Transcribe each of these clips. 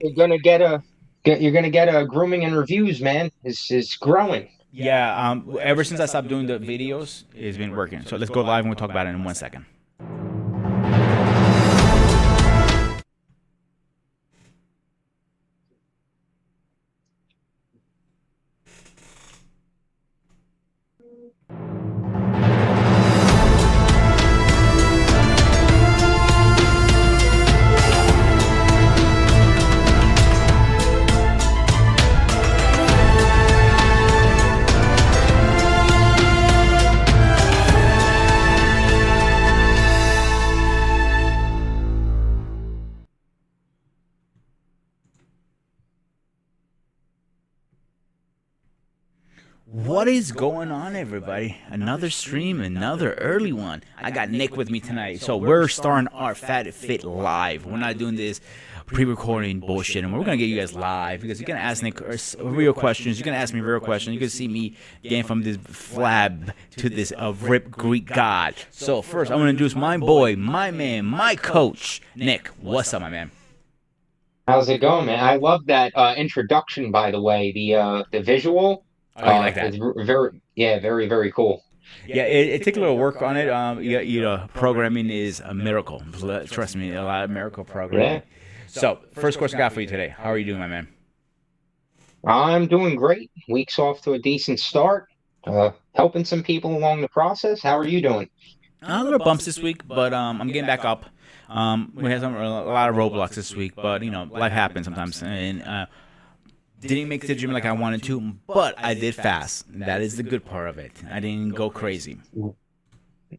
You're gonna get a grooming and reviews, man. Is growing. Yeah, ever since I stopped doing the videos, it's been working. So let's go live and we'll talk about it in 1 second. What is going on, everybody? Another stream, another early one. I got Nick with me tonight. So we're starting our Fat Fit live. We're not doing this pre-recording bullshit, and we're gonna get you guys live because you're gonna ask Nick real questions. You're gonna ask me real questions. You're gonna see me getting from this flab to this rip Greek god. So first, I'm gonna introduce my boy, my man, my coach, Nick. What's up, my man? How's it going, man? I love that introduction, by the way. The visual, Oh, you like that? is very, yeah, very, very cool. Yeah, it took a little work on it. Programming is a miracle. Trust me, a lot of miracle Yeah, programming. So, first question I got for you today. How are you doing, my man? I'm doing great. Week's off to a decent start. Helping some people along the process. How are you doing? A little bumps this week, but I'm getting back up. We had a lot of roadblocks this week, but life happens sometimes, and didn't make the gym like I wanted to, but I did fast. That is the good part of it. I didn't go crazy.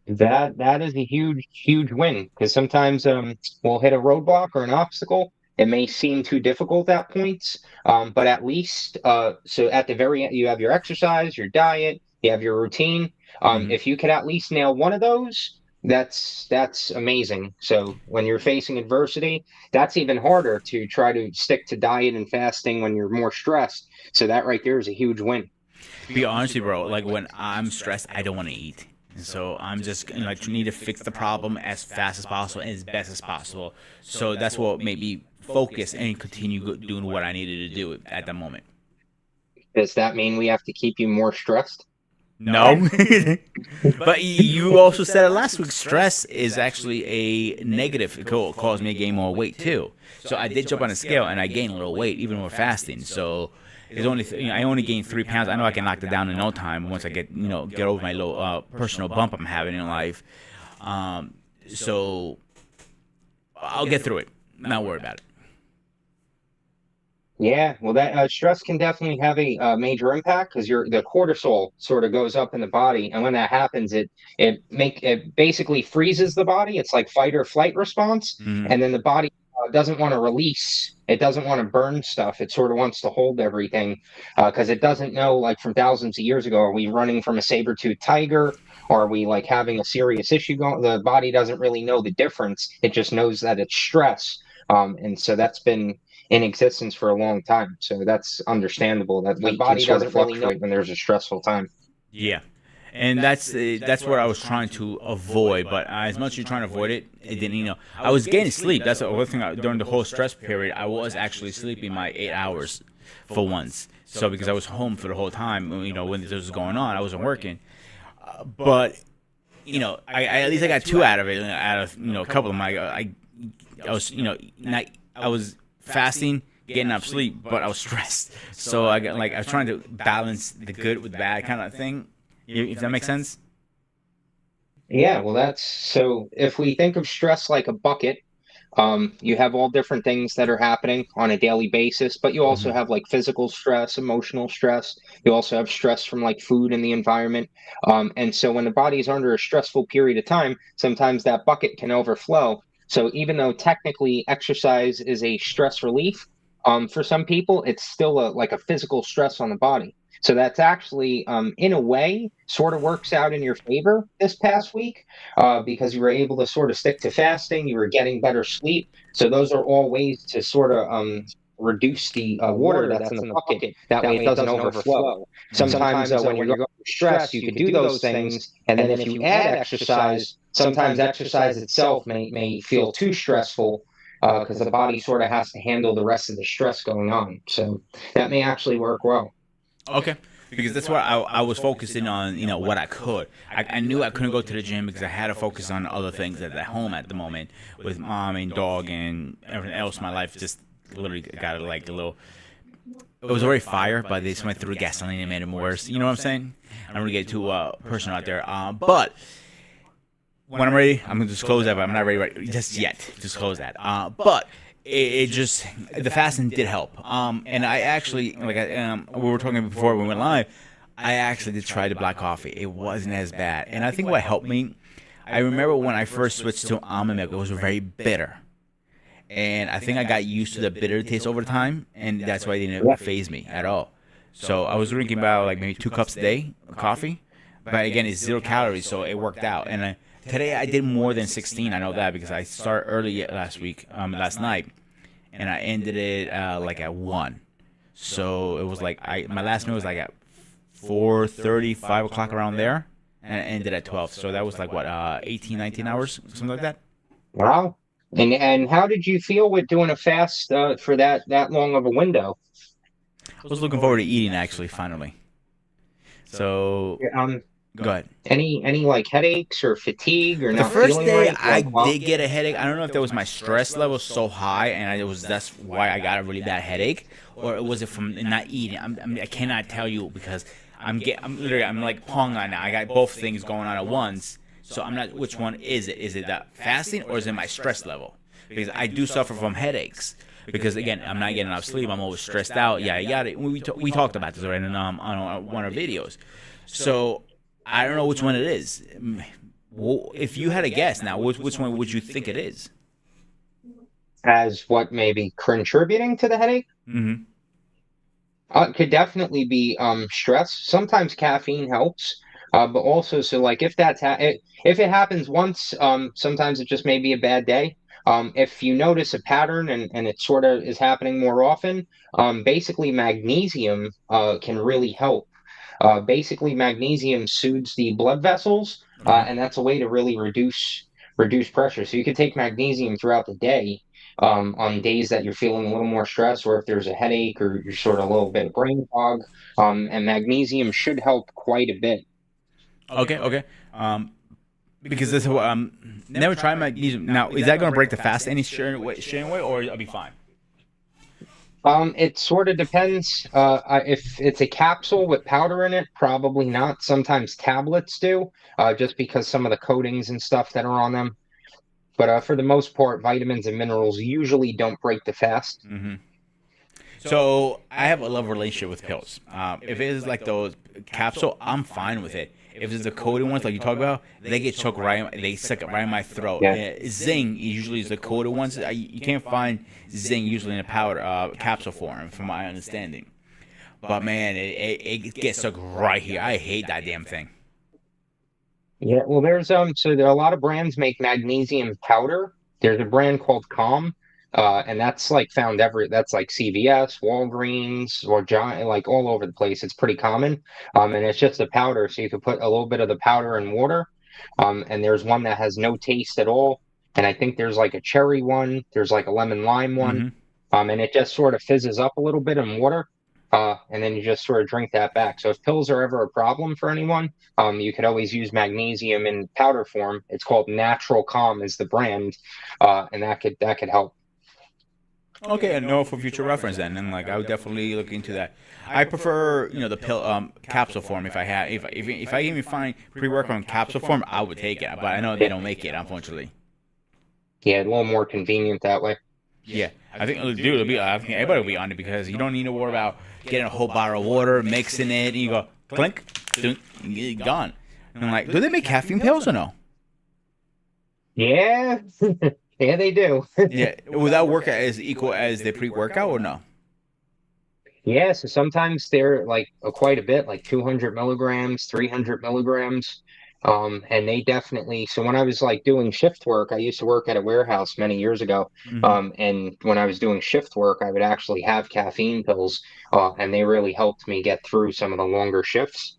That is a huge, huge win because sometimes we'll hit a roadblock or an obstacle. It may seem too difficult at points, but at least so at the very end, you have your exercise, your diet, you have your routine. Hmm. If you could at least nail one of those, that's amazing. So when you're facing adversity, that's even harder to try to stick to diet and fasting when you're more stressed. So that right there is a huge win. Be honest with you, bro. Like when I'm stressed, I don't want to eat. So I'm just like need to fix the problem as fast as possible and as best as possible. So that's what made me focus and continue doing what I needed to do at the moment. Does that mean we have to keep you more stressed? No, but you also said it last week. Stress is actually a negative. It could cause me to gain more weight too. So I did jump on a scale and I gained a little weight even with fasting. So it's only I only gained 3 pounds. I know I can knock that down in no time once I get over my low personal bump I'm having in life. So I'll get through it. Not worry about it. Yeah, well, that stress can definitely have a major impact because the cortisol sort of goes up in the body, and when that happens, it basically freezes the body. It's like fight or flight response, Hmm. and then the body doesn't want to release. It doesn't want to burn stuff. It sort of wants to hold everything because it doesn't know, like from thousands of years ago, are we running from a saber-toothed tiger? Or are we like having a serious issue going? The body doesn't really know the difference. It just knows that it's stress. And so that's been in existence for a long time. So that's understandable that the Weight can body sort of doesn't really know fluctuate. when there's a stressful time. Yeah. And that's what I was trying to avoid. But as much as you're trying to avoid it, it didn't. I was getting sleep. That's the other thing. During the whole stress period, I was actually sleeping my 8 hours for once. So because I was home for the whole time, when this was going on, I wasn't working. But I at least I got two out of it. Out of a couple of my, I was not I was fasting, getting enough sleep, but I was stressed. So I was trying to balance the good with bad kind of thing. If that makes sense. Yeah, well, that's so if we think of stress like a bucket, you have all different things that are happening on a daily basis, but you also Hmm. have like physical stress, emotional stress. You also have stress from like food and the environment. And so when the body is under a stressful period of time, sometimes that bucket can overflow. So even though technically exercise is a stress relief, for some people, it's still like a physical stress on the body. So that's actually, in a way, sort of works out in your favor this past week because you were able to sort of stick to fasting, you were getting better sleep. So those are all ways to sort of reduce the water that's in the bucket. That way it doesn't overflow. Sometimes when you're going through stress, you could do those things. And then if you add exercise, sometimes exercise itself may feel too stressful. because the body sort of has to handle the rest of the stress going on. So that may actually work well. Okay. Because that's what I was focusing on, what I could. I knew I couldn't go to the gym because I had to focus on other things at home at the moment with mom and dog and everything else. My life just literally got like a little. It was already fire, but they just went through gasoline and made it worse. You know what I'm saying? I'm gonna get too personal out there. But when I'm ready, I'm gonna disclose that. But I'm not ready right just yet to disclose that. But it just the fasting did help. And I actually we were talking before we went live. I actually did try the black coffee. It wasn't as bad, and I think what helped me. I remember when I first switched to almond milk, it was very bitter, and I think I got used to the bitter taste over time, and that's why it didn't phase me at all. So I was drinking about like maybe 2 cups a day of coffee, but again, it's 0 calories, so it worked out. And today I did more than 16. I know that because I started early last night, and I ended it like at 1. So it was like my last meal was like at 4:30, 5 o'clock around there, and I ended at 12. So that was like what 18, 19 hours, something like that. Wow. And how did you feel with doing a fast for that long of a window? I was looking forward to eating actually finally. So Um, go ahead. any like headaches or fatigue or The not first feeling day right? I Well, did get a headache. I don't know if that was my stress level so high, and that's why I got a really bad headache, or was it from not eating? I cannot tell you because I'm like Pong on now. I got both things going on at once, so I'm not. Which one is it? Is it that fasting or is it my stress level? Because I do suffer from headaches. Because again, I'm not getting enough sleep. I'm always stressed out. Yeah, I got it. We talked about this already on one of our videos. So I don't know which one it is. Well, if you had a guess now, which one would you think it is? as what may be contributing to the headache? Mm-hmm. It could definitely be stress. Sometimes caffeine helps, but also so like if it happens once, sometimes it just may be a bad day. If you notice a pattern and it sort of is happening more often, basically magnesium can really help. Basically, magnesium soothes the blood vessels, Okay. and that's a way to really reduce pressure. So you could take magnesium throughout the day on days that you're feeling a little more stress, or if there's a headache or you're sort of a little bit of brain fog. And magnesium should help quite a bit. Okay. Okay. Because this never tried magnesium. Now, is that going to break the fast any sharing way, or I'll be fine? It sort of depends. If it's a capsule with powder in it, probably not. Sometimes tablets do, just because some of the coatings and stuff that are on them. But for the most part, vitamins and minerals usually don't break the fast. Mm-hmm. So I have a love relationship with pills. If it is like those capsule, I'm fine with it. If it's the coated ones like you talk about, they get choked right. They suck it right in my throat. Yeah. Zing usually is the coated ones. You can't find Zing usually in a powder capsule form, from my understanding. But man, it gets stuck right here. I hate that damn thing. Yeah, well, so there are a lot of brands make magnesium powder. There's a brand called Calm, and that's like that's like CVS, Walgreens, or Giant, like all over the place. It's pretty common, and it's just a powder, so you could put a little bit of the powder in water. And there's one that has no taste at all, and I think there's like a cherry one. There's like a lemon lime one, Mm-hmm. and it just sort of fizzes up a little bit in water. And then you just sort of drink that back. So if pills are ever a problem for anyone, you could always use magnesium in powder form. It's called Natural Calm is the brand, and that could help. Okay, I know for future reference then, and like I would definitely look into that. I prefer, the pill capsule form. If I even find pre-workout in capsule form, I would take it. But I know they don't make it, unfortunately. Yeah, a little more convenient that way. Yeah, I think dude, I think everybody will be on it because you don't need to worry about getting a whole bottle of water, mixing it, and you go clink, dunk, gone. And I'm like, do they make caffeine pills or no? Yeah, yeah, they do. Yeah, will that work as equal as the pre-workout or no? Yeah, so sometimes they're like quite a bit, like 200 milligrams, 300 milligrams. And they definitely, so when I was like doing shift work, I used to work at a warehouse many years ago. Hmm. And when I was doing shift work, I would actually have caffeine pills, and they really helped me get through some of the longer shifts.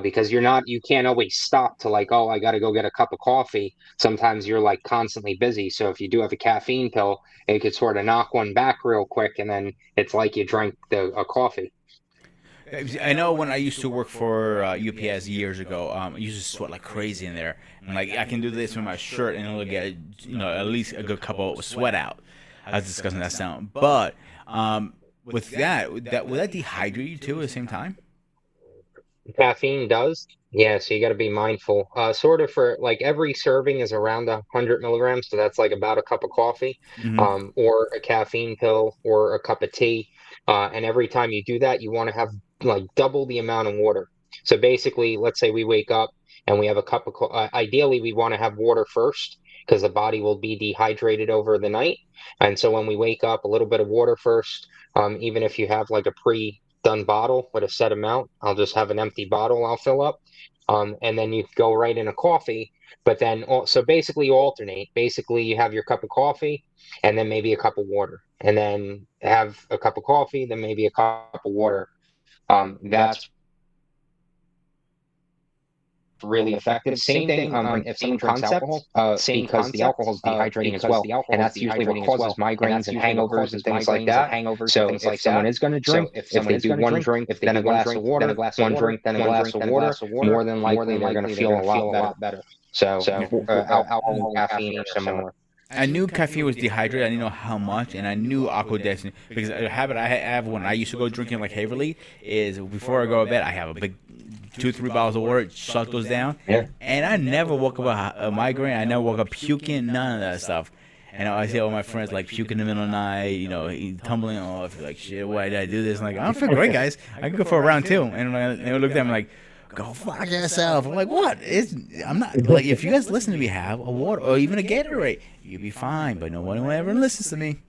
because you can't always stop to like, oh, I got to go get a cup of coffee. Sometimes you're like constantly busy. So if you do have a caffeine pill, it could sort of knock one back real quick, and then it's like you drank a coffee. I know when I used to work for UPS years ago, I used to sweat like crazy in there. And like I can do this with my shirt and it'll get at least a good couple of sweat out. I was discussing that sound, but with that will that dehydrate you too at the same time? Caffeine does. Yeah, so you got to be mindful. Sort of for like every serving is around 100 milligrams, so that's like about a cup of coffee, Hmm. or a caffeine pill, or a cup of tea. And every time you do that, you want to have like double the amount of water. So basically, let's say we wake up and we have a cup of ideally, we want to have water first because the body will be dehydrated over the night. And so when we wake up, a little bit of water first. Even if you have like a pre-done bottle with a set amount, I'll just have an empty bottle I'll fill up. And then you go right in a coffee, but then so basically you alternate. Basically, you have your cup of coffee and then maybe a cup of water, and then have a cup of coffee, then maybe a cup of water. That's really effective. Same thing if someone drinks alcohol, because the alcohol is dehydrating as well, and that's usually what causes migraines and hangovers and things like that. So if someone is going to drink, if they do one drink, then a glass of water, one drink, then a glass of water, more than likely they're going to feel a lot better. So Yeah. alcohol and caffeine are similar. I knew caffeine was dehydrated. I didn't know how much, and I knew aquadestin because a habit I have when I used to go drinking like heavily is before I go to bed, I have a big 2, 3 bottles of water, suck those down, Yeah. and I never woke up a migraine. I never woke up puking, none of that stuff. And I see all my friends like puking in the middle of the night, tumbling off, like shit. Why did I do this? I'm like, I don't feel great, guys. I can go for a round two. And they would look at me like, go fuck yourself. I'm like, what? I'm not like if you guys listen to me, have a water or even a Gatorade, you'll be fine. But no one ever listens to me.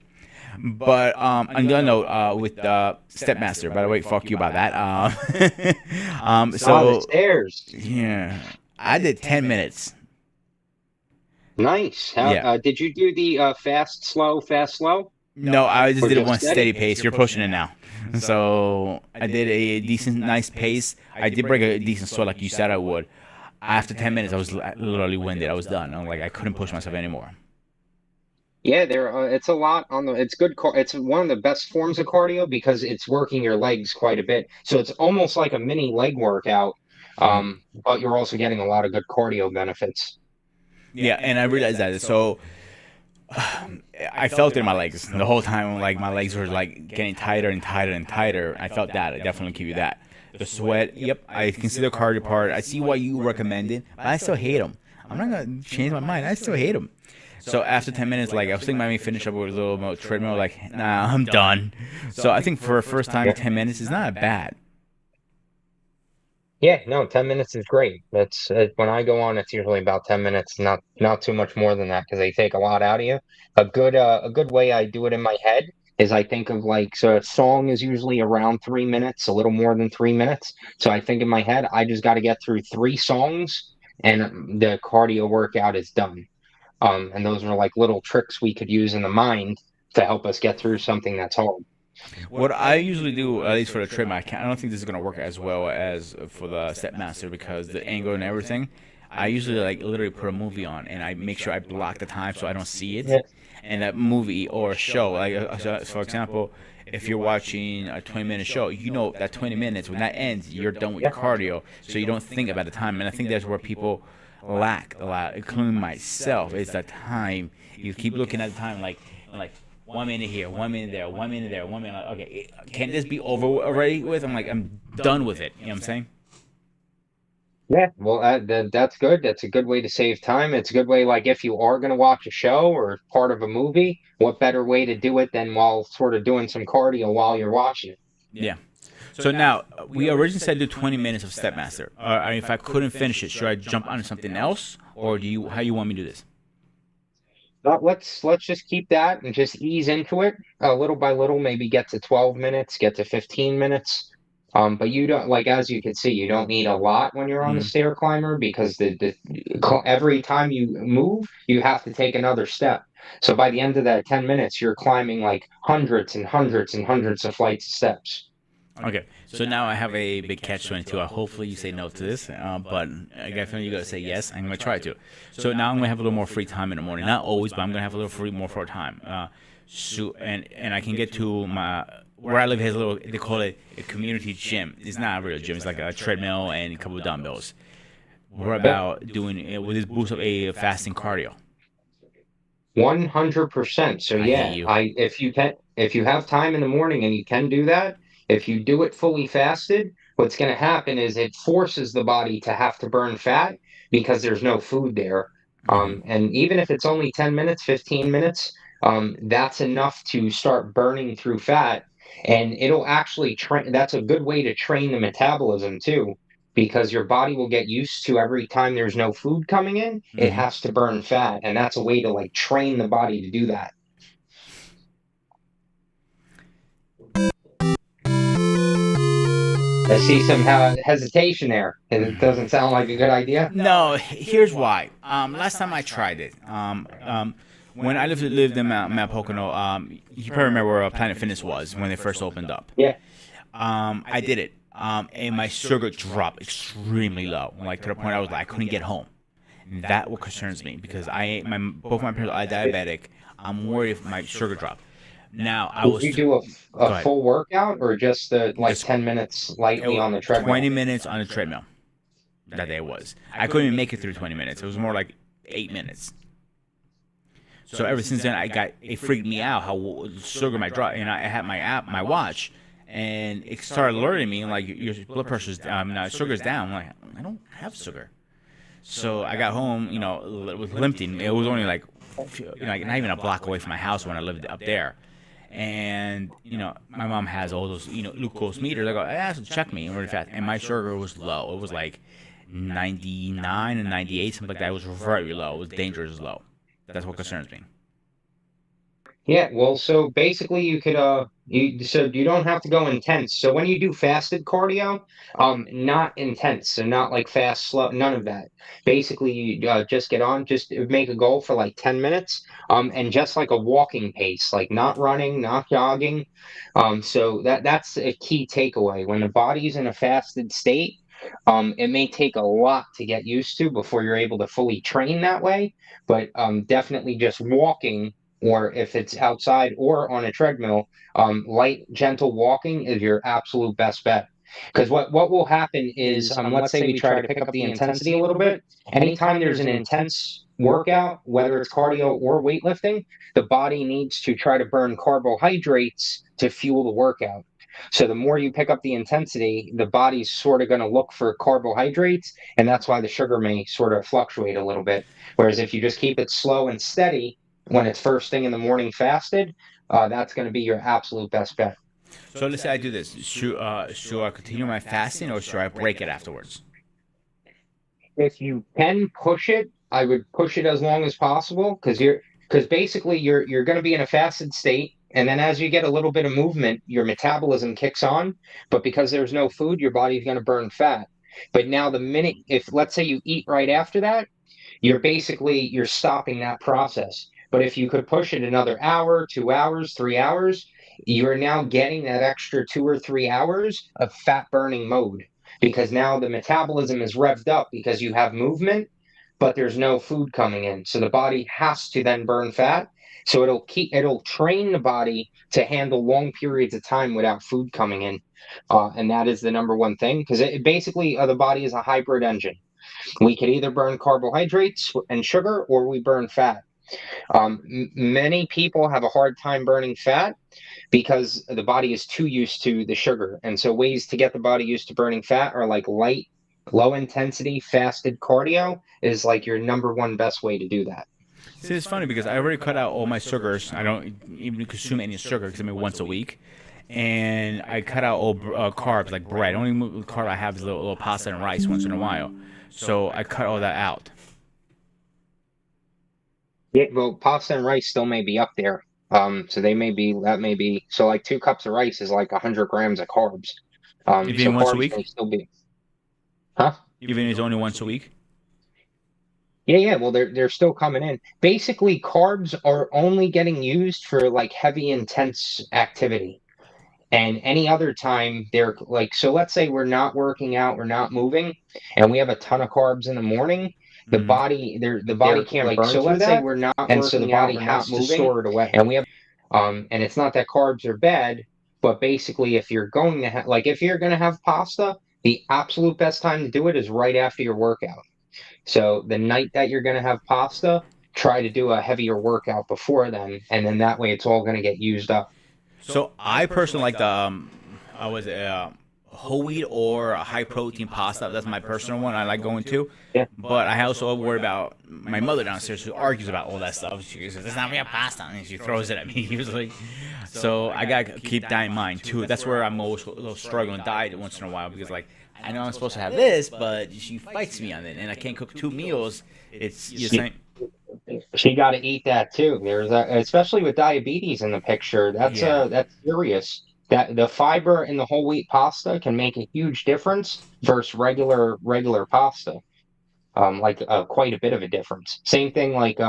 But on the other note, with Stepmaster, by the way, fuck you about that. Oh, the So stairs. yeah, I did 10 minutes. Nice. How Yeah. did you do the fast, slow, No, I just or did it just one steady? steady pace. You're pushing it now. So I did a decent, nice pace. I did break a decent sweat like you said I would. After 10 minutes, I was literally winded. I was done. I'm like, I couldn't push myself anymore. Yeah, it's a lot on the. It's good. It's one of the best forms of cardio because it's working your legs quite a bit. So it's almost like a mini leg workout, Mhm. but you're also getting a lot of good cardio benefits. Yeah, and I realized that. So I felt it in my legs the whole time. Like my legs were like getting tighter and tighter and tighter. I felt that. I definitely give you that. The sweat. Yep, I can see the cardio part. I see why you recommend it, but I still hate them. I'm not gonna change my mind. I still hate them. So after 10 minutes, like I was thinking about me finish up with a little more treadmill. Like, nah, I'm done. So I think for a first time, Yeah. 10 minutes is not bad. Yeah, no, 10 minutes is great. That's when I go on, it's usually about 10 minutes, not too much more than that because they take a lot out of you. A good way I do it in my head is I think of like so a song is usually around 3 minutes, a little more than 3 minutes. So I think in my head, I just got to get through three songs and the cardio workout is done. And those are like little tricks we could use in the mind to help us get through something that's hard. What I usually do, at least for the treadmill, I don't think this is gonna work as well as for the Stepmaster because the angle and everything. I usually like literally put a movie on and I make sure I block the time so I don't see it. Yeah. And that movie or show, like so for example, if you're watching a 20-minute show, you know that 20 minutes when that ends, you're done with your cardio, so you don't think about the time. And I think that's where people lack a lot, including myself, is the time. You keep looking at the time like 1 minute here, 1 minute there, 1 minute there, 1 minute. Okay, can this be over already with? I'm like, I'm done with it. You know what I'm saying? Yeah, well, that's good. That's a good way to save time. It's a good way, like if you are going to watch a show or part of a movie, what better way to do it than while sort of doing some cardio while you're watching it? Yeah. So now we originally said do 20 minutes of Stepmaster. If I couldn't finish it, should I jump on something else, or do you? How you want me to do this? But let's just keep that and just ease into it little by little. Maybe get to 12 minutes, get to 15 minutes. But you don't like as you can see, you don't need a lot when you're on the Mm. stair climber because every time you move, you have to take another step. So by the end of that 10 minutes, you're climbing like hundreds and hundreds and hundreds of flights of steps. Okay, so now I have a big catch-22. Hopefully you say no to this, but I definitely you gotta say yes. I'm gonna try to. So now I'm gonna have a little more free time in the morning. Not always, but I'm gonna have a little more free time. So and I can get to my where I live has a little. They call it a community gym. It's not a real gym. It's like a treadmill and a couple of dumbbells. We're Yep. about doing with this boost up a fasting cardio. 100%. So I hate yeah, you. I if you have time in the morning and you can do that, if you do it fully fasted, what's going to happen is it forces the body to have to burn fat because there's no food there. Hmm. And even if it's only 10 minutes, 15 minutes, that's enough to start burning through fat. And it'll actually train. That's a good way to train the metabolism too, because your body will get used to every time there's no food coming in, it Hmm. has to burn fat, and that's a way to like train the body to do that. I see some hesitation there. It doesn't sound like a good idea. No, here's why. Last time I tried it, when I lived in Mount Pocono, you probably remember where Planet Fitness was when they first opened up. Yeah. I did it, and my sugar dropped extremely low, like to the point I was like I couldn't get home. And that what concerns me because both my parents are diabetic. I'm worried if my sugar dropped. Now I Did was you do a go ahead. full workout or just the like Just 10 minutes lightly on the 20 treadmill? minutes on the treadmill. That day was. I couldn't even make it through 20 minutes. It was more like 8 minutes. So ever since then, it freaked me out how sugar might drop. And I had my app, my watch, and it started alerting me like your blood pressure's down, sugar's down. I'm like, I don't have sugar. So I got home, with Limpton. It was only like not even a block away from my house when I lived up there. And my mom has all those glucose meters. I go, I asked her to check me really fast, and my sugar was low. It was like 99 and 98, something like that. It was very low. It was dangerous low. That's what concerns me. Yeah, well, so basically you could you don't have to go intense. So when you do fasted cardio, not intense, so not like fast, slow, none of that. Basically you just get on, just make a goal for like 10 minutes, and just like a walking pace, like not running, not jogging. So that's a key takeaway. When the body's in a fasted state, it may take a lot to get used to before you're able to fully train that way, but definitely just walking or if it's outside or on a treadmill, light, gentle walking is your absolute best bet. Because what will happen is, let's say we try to pick up the intensity a little bit. Anytime there's an intense workout, whether it's cardio or weightlifting, the body needs to try to burn carbohydrates to fuel the workout. So the more you pick up the intensity, the body's sort of going to look for carbohydrates, and that's why the sugar may sort of fluctuate a little bit. Whereas if you just keep it slow and steady, when it's first thing in the morning fasted, that's going to be your absolute best bet. So let's say I do this. Should I continue my fasting or should I break it afterwards? If you can push it, I would push it as long as possible because basically you're going to be in a fasted state. And then as you get a little bit of movement, your metabolism kicks on. But because there's no food, your body's going to burn fat. But now the minute, if let's say you eat right after that, you're stopping that process. But if you could push it another hour, 2 hours, 3 hours, you're now getting that extra 2 or 3 hours of fat burning mode because now the metabolism is revved up because you have movement, but there's no food coming in. So the body has to then burn fat. So it'll train the body to handle long periods of time without food coming in. And that is the number one thing because it basically the body is a hybrid engine. We can either burn carbohydrates and sugar or we burn fat. Many people have a hard time burning fat because the body is too used to the sugar. And so, ways to get the body used to burning fat are like light, low intensity, fasted cardio is like your number one best way to do that. See, it's funny because I already cut out all my sugars. I don't even consume any sugar because I mean once a week. And I cut out all carbs like bread. Only carb I have is a little pasta and rice once in a while. So I cut all that out. Yeah, well, pasta and rice still may be up there. So that may be so like 2 cups of rice is like 100 grams of carbs. So Even once a carbs week? may still be, huh? Even if it's only once a week? Yeah, yeah. Well, they're still coming in. Basically, carbs are only getting used for like heavy, intense activity. And any other time they're like, so let's say we're not working out, we're not moving, and we have a ton of carbs in the morning. The Mm-hmm. body, the body can't like, burn so through let's say that, we're not and so the working out, body we're not has to moving, store it away. And we have, and it's not that carbs are bad, but basically, if you're going to have, like, if you're going to have pasta, the absolute best time to do it is right after your workout. So the night that you're going to have pasta, try to do a heavier workout before then, and then that way it's all going to get used up. So I personally like the I was whole wheat or a high protein pasta. That's my personal one. I like going to. Yeah. But I also worry about my mother downstairs who argues about all that stuff. She says it's not real pasta, and she throws it at me usually. So I gotta keep that in mind too. That's where I'm always a little struggling diet once in a while because like I know I'm supposed to have this, but she fights me on it, and I can't cook 2 meals. It's you're saying. She got to eat that too. There's especially with diabetes in the picture. Yeah. That's serious. That the fiber in the whole wheat pasta can make a huge difference versus regular pasta. Like quite a bit of a difference. Same thing like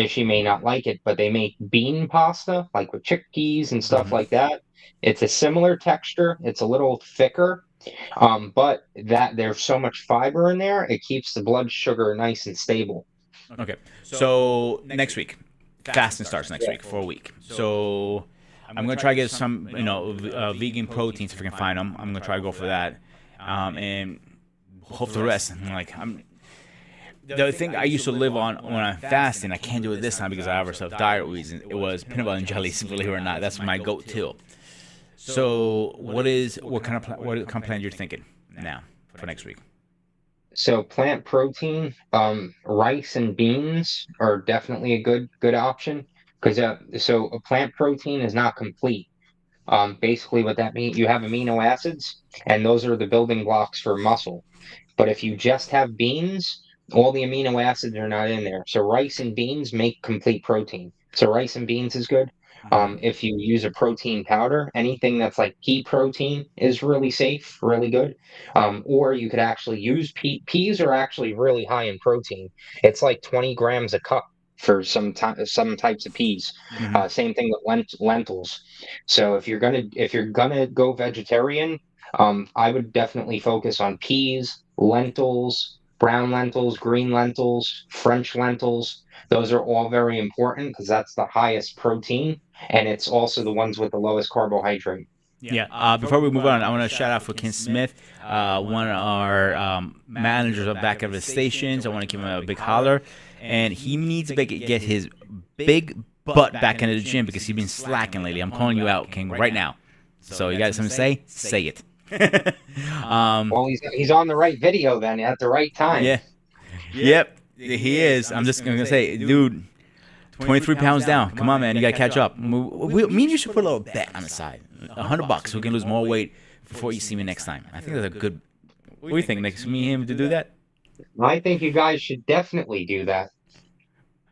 she may not like it, but they make bean pasta like with chickpeas and stuff Mhm. like that. It's a similar texture. It's a little thicker, but that there's so much fiber in there, it keeps the blood sugar nice and stable. Okay. So next week, fasting starts next week for a week. So I'm gonna try to get some, vegan proteins if I can find them. I'm gonna try to go for that, and hope the rest. I'm the thing I used to live on when I'm fasting. I can't do it this time because I have ourselves diet reasons. It was peanut butter and jelly, believe it or not. That's my go-to. So what kind of plan you're thinking now for next week? So plant protein, rice and beans are definitely a good option because so a plant protein is not complete. Basically, what that means, you have amino acids, and those are the building blocks for muscle. But if you just have beans, all the amino acids are not in there. So rice and beans make complete protein. So rice and beans is good. If you use a protein powder, anything that's like pea protein is really safe, really good. Or you could actually use peas are actually really high in protein. It's like 20 grams a cup for some types of peas. Mm-hmm. Same thing with lentils. So if you're gonna go vegetarian, I would definitely focus on peas, lentils, brown lentils, green lentils, French lentils. Those are all very important because that's the highest protein and it's also the ones with the lowest carbohydrate. Yeah. Before we move on, I want to shout out for Ken Smith, one of our managers of back of the stations. I want to give him a big holler, and he needs to get his big butt back into the gym because he's been slacking lately. I'm calling you out, King, right now. So you got something to say? Say it. Well, he's on the right video then at the right time. Yeah. Yep. He is. I'm just gonna say, dude. 23 pounds down. Come on, man. You got to catch up. Me and you should put a little bet on the side. $100. We can lose more weight before you see me next time. I think that's a good. What do you think, Nick? Me and him to do that? I think you guys should definitely do that.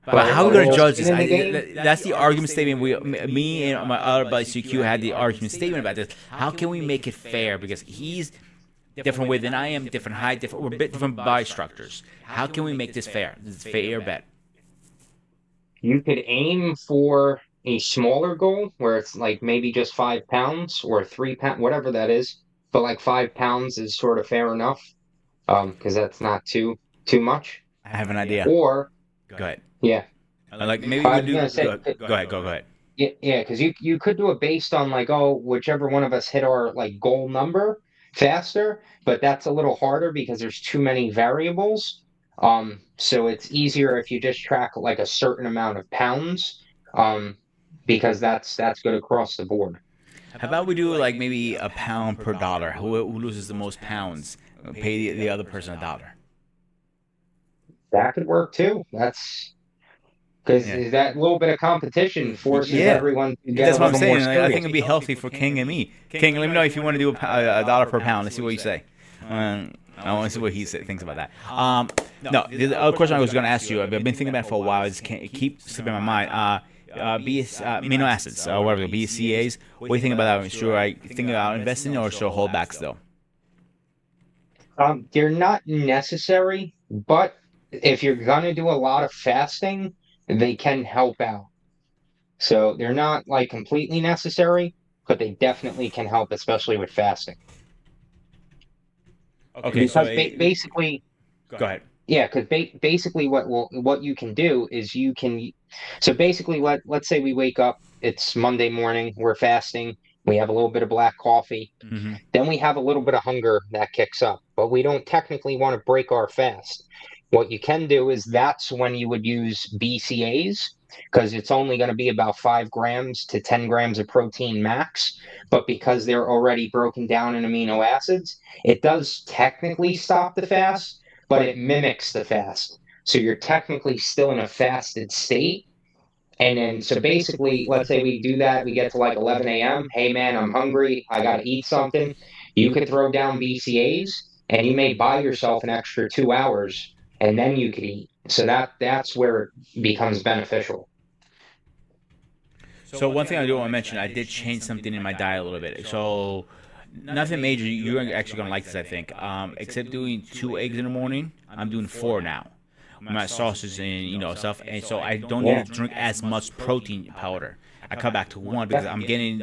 But how are we going to judge this? In the game? That's the argument statement. Me and my other buddy CQ had the argument statement about this. How can we make it fair? Because he's different weight than I am, different height, we're a bit different body structures. How can we make this fair? This is a fair bet. You could aim for a smaller goal where it's like maybe just 5 pounds or 3 pounds, whatever that is. But like 5 pounds is sort of fair enough, because that's not too much. I have an idea. Or Go ahead. yeah, Like maybe I we was do. gonna say, Go ahead. yeah, because you could do it based on like, oh, whichever one of us hit our like goal number faster, but that's a little harder because there's too many variables. So it's easier if you just track like a certain amount of pounds, um, because that's good across the board. How about we do like maybe a pound per dollar? Who loses the most pounds? Pay the other person $1. That could work too. That's because Yeah. that little bit of competition forces Yeah. everyone to get That's a what I'm little more saying. I think serious. it'd be healthy for King and me. King, let me know if you want to do $1 per pound. Let's see what you say. I want to see what he thinks about that. No, the other question I was going to ask you, I've been thinking about it for a while. It keeps slipping in my mind. Amino acids, whatever, BCAAs. What do you think about that? Should I think about investing or should I hold back still? They're not necessary, but if you're gonna do a lot of fasting, they can help out. So they're not like completely necessary, but they definitely can help, especially with fasting. Okay, so Because basically, go ahead. yeah, because basically what you can do is you can, so basically let's say we wake up, it's Monday morning, we're fasting, we have a little bit of black coffee, Hmm. then we have a little bit of hunger that kicks up, but we don't technically want to break our fast. What you can do is that's when you would use BCAs, because it's only going to be about 5 grams to 10 grams of protein max. But because they're already broken down in amino acids, it does technically stop the fast, but it mimics the fast. So you're technically still in a fasted state. And then, so basically, let's say we do that, we get to like 11 a.m. Hey, man, I'm hungry. I got to eat something. You could throw down BCAs and you may buy yourself an extra 2 hours and then you could eat. So that's where it becomes beneficial. So one thing I do want to mention, I did change something in my diet a little bit. So nothing major. You're actually gonna like this, I think. Except doing 2 eggs in the morning, I'm doing 4 now. My sausage and stuff, and so I don't need to drink as much protein powder. I cut back to 1 because I'm getting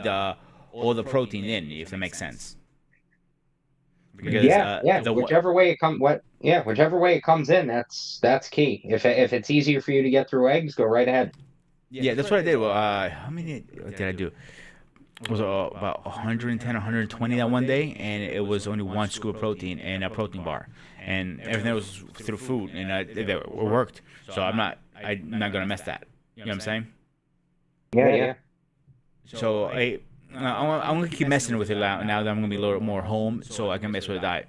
all the protein in, if that makes sense. Because Yeah. Whichever way it comes, whichever way it comes in, that's key. If it's easier for you to get through eggs, go right ahead. yeah, that's what I did. Well, how many did I do? It was about 110, 120 that one day, and it was only 1 scoop of protein and a protein bar, and everything was through food, and it worked. So I'm not gonna mess that. You know what I'm saying? Yeah. So I'm gonna keep messing with it now that I'm gonna be a little more home, so I can mess with the diet.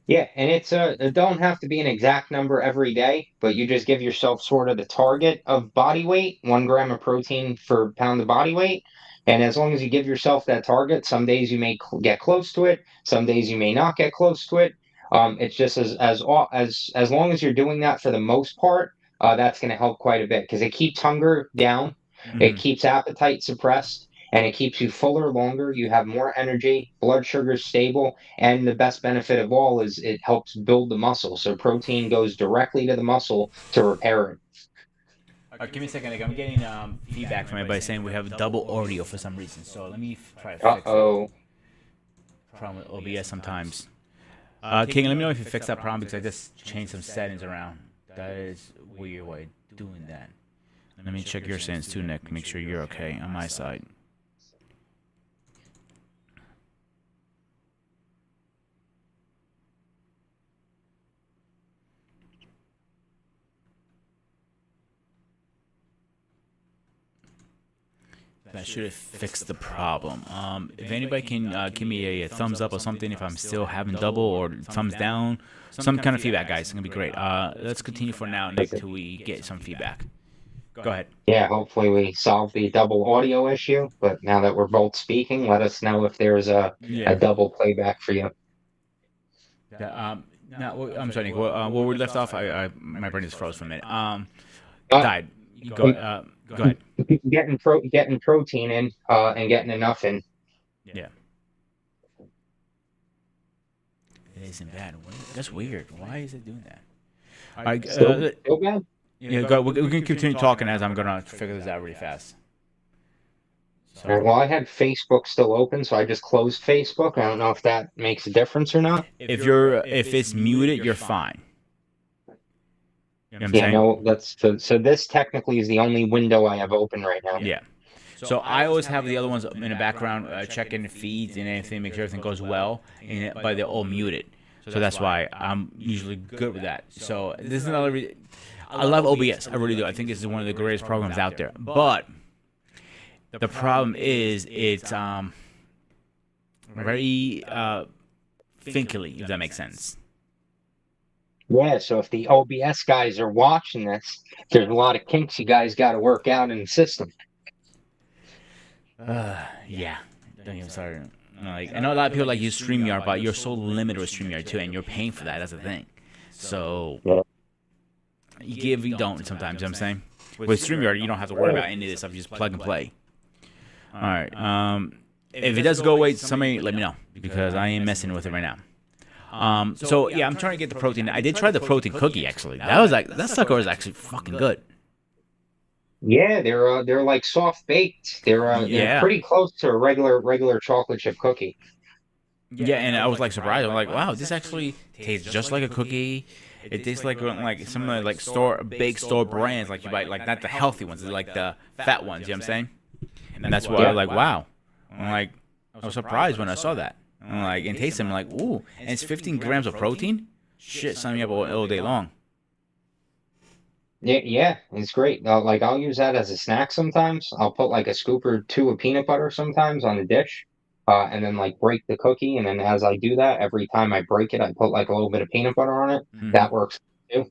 Yeah, and it don't have to be an exact number every day, but you just give yourself sort of the target of body weight, 1 gram of protein for pound of body weight. And as long as you give yourself that target, some days you may get close to it, some days you may not get close to it. It's just as long as you're doing that for the most part, that's going to help quite a bit because it keeps hunger down, it Hmm. keeps appetite suppressed, and it keeps you fuller longer. You have more energy, blood sugar's stable, and the best benefit of all is it helps build the muscle. So protein goes directly to the muscle to repair it. Give me a second. Like, I'm getting feedback from everybody saying we have double audio for some reason. So let me try to fix it. Uh-oh. Problem with OBS sometimes. King, let me know if you fix that problem because I just changed some settings around. That is weird way of doing that. Let me check your settings too, Nick. Make sure you're okay on my side. That should have fixed the problem. If anybody can give me a thumbs up or something if I'm still having double or thumbs down, some kind of feedback, guys. It's going to be great. Let's continue for now, Nick, till we get some feedback. Go ahead. Yeah, hopefully we solve the double audio issue. But now that we're both speaking, let us know if there's a double playback for you. Now, I'm sorry, Nick. Where we left off, my brain just froze for a minute. Uh, Died. Go ahead. Getting protein in and getting enough in. Yeah. It isn't bad. That's weird. Why is it doing that? All right. Still bad? Yeah, we can continue talking as I'm gonna figure this out really fast. All right, well, I had Facebook still open, so I just closed Facebook. I don't know if that makes a difference or not. If it's muted, you're fine. You know what I'm saying? No, so this technically is the only window I have open right now. Yeah. So I always have the other ones in the background, checking the feeds and anything, make sure everything goes well, but they're all muted. So that's why I'm usually good with that. So this is another reason. I love OBS. I really do. I think this is one of the greatest programs out there. But the problem is it's very finkily, if that makes sense. Yeah, so if the OBS guys are watching this, there's a lot of kinks you guys got to work out in the system. Yeah. Don't even start. Like, I know a lot of people like use StreamYard, but you're so limited with StreamYard too, and you're paying for that. That's the thing. So you give, you don't sometimes. You know what I'm saying? With StreamYard, you don't have to worry about any of this stuff. You just plug and play. All right. If it does go away, somebody let me know because I ain't messing with it right now. So yeah, I'm trying to get the protein. I did try the protein cookie actually. That sucker was actually fucking good. Yeah, they're like soft baked. They're Yeah. pretty close to a regular chocolate chip cookie. Yeah, and I was like surprised. I'm like, wow, this actually tastes just like a cookie. It tastes like some of the like store big store brands like you buy, like not the healthy ones, like the fat ones. You know what I'm saying? And that's why I Yeah. was like, wow. I'm like, I was surprised when I saw that. I'm like, and taste them, I'm like, ooh, and it's 15 grams of protein. Shit, sign me up all day long. Yeah, yeah, it's great. Like I'll use that as a snack sometimes. I'll put like a scoop or two of peanut butter sometimes on the dish, and then like break the cookie. And then as I do that, every time I break it, I put like a little bit of peanut butter on it. Hmm. That works too.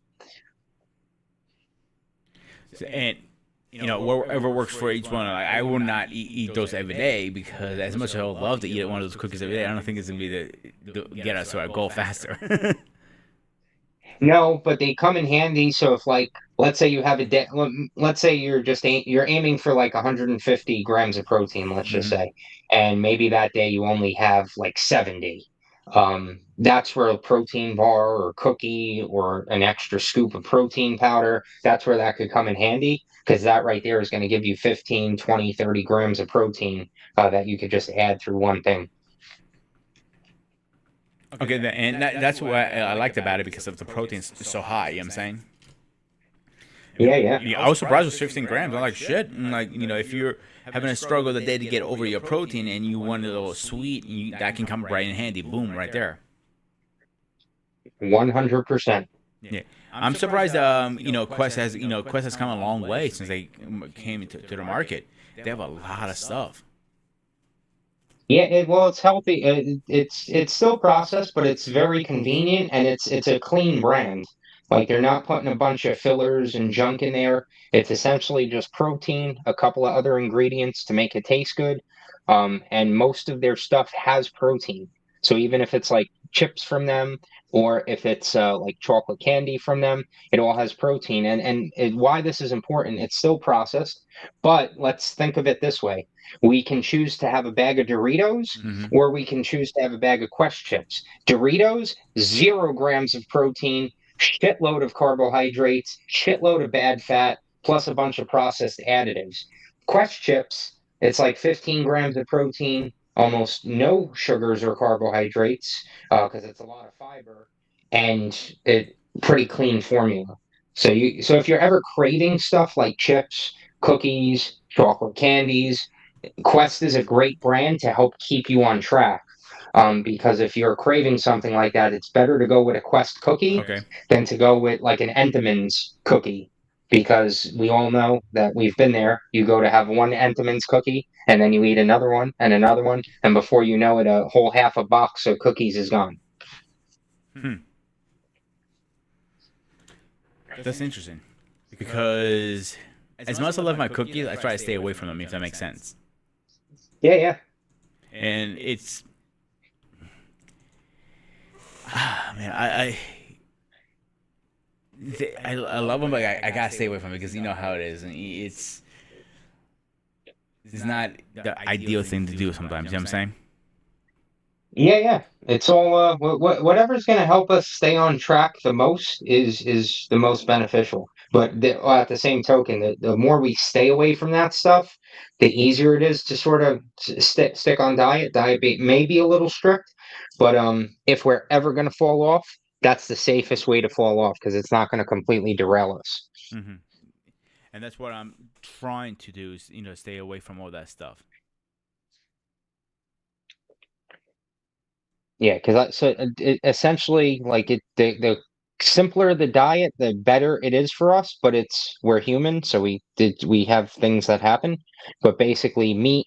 And whatever works for each one. Like, I will not eat those every day because as much as I would love to eat one of those cookies every day, I don't think it's gonna be the get us to our goal faster. No, but they come in handy. So if like, let's say you have a day, let's say you're aiming for like 150 grams of protein, let's just Hmm. say, and maybe that day you only have like 70. That's where a protein bar or cookie or an extra scoop of protein powder, that's where that could come in handy because that right there is going to give you 15, 20, 30 grams of protein that you could just add through one thing. Okay, and that's what I liked about it because of the protein's so high. You know what I'm saying? Yeah, yeah. Yeah, I was surprised with 15 grams. I'm like, shit. And like, if you're having a struggle the day to get over your protein and you want a little sweet, that can come right in handy. Boom, right there. 100%. Yeah, I'm surprised. Quest has come a long way since they came to the market. They have a lot of stuff. Yeah, well, it's healthy. It's still processed, but it's very convenient and it's a clean brand. Like they're not putting a bunch of fillers and junk in there. It's essentially just protein, a couple of other ingredients to make it taste good. And most of their stuff has protein. So even if it's like chips from them or if it's like chocolate candy from them, it all has protein. Why this is important, it's still processed, but let's think of it this way. We can choose to have a bag of Doritos, Hmm. or we can choose to have a bag of Quest chips. Doritos, 0 grams of protein, shitload of carbohydrates, shitload of bad fat, plus a bunch of processed additives. Quest chips, it's like 15 grams of protein, almost no sugars or carbohydrates, because it's a lot of fiber, and it pretty clean formula. So if you're ever craving stuff like chips, cookies, chocolate candies, Quest is a great brand to help keep you on track. Because if you're craving something like that, it's better to go with a Quest cookie Okay. than to go with like an Entenmann's cookie. Because we all know that we've been there. You go to have one Entenmann's cookie, and then you eat another one, and before you know it, a whole half a box of cookies is gone. Hmm. That's interesting because as much as I love my cookies, I try to stay away from them if that makes sense. Yeah, yeah. And it's man, I love them, but I gotta stay away from it because you know how it is, and it's not the ideal thing to do sometimes. You know what I'm saying? Yeah, yeah. It's all whatever's going to help us stay on track the most is the most beneficial. But at the same token, the more we stay away from that stuff, the easier it is to sort of stick on diet. May be a little strict, but if we're ever going to fall off, that's the safest way to fall off because it's not going to completely derail us. Hmm. And that's what I'm trying to do is stay away from all that stuff. Yeah, because essentially, like the simpler the diet, the better it is for us. But we're human, so we have things that happen. But basically, meat,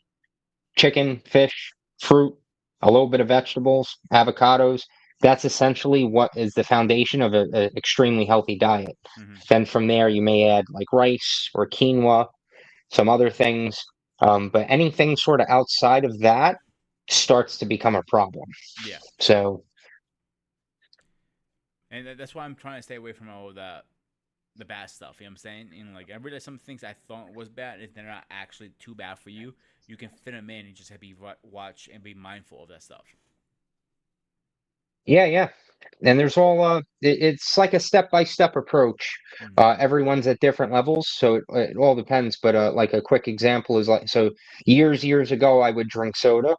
chicken, fish, fruit, a little bit of vegetables, avocados. That's essentially what is the foundation of a extremely healthy diet. Hmm. Then from there, you may add like rice or quinoa, some other things. But anything sort of outside of that starts to become a problem. Yeah. So And that's why I'm trying to stay away from all the bad stuff. You know what I'm saying? And like I realized some things I thought was bad, if they're not actually too bad for you, you can fit them in and just have to be watch and be mindful of that stuff. Yeah, yeah. And there's all it's like a step-by-step approach. Mm. Everyone's at different levels, so it all depends. But like a quick example is like, so years ago I would drink soda,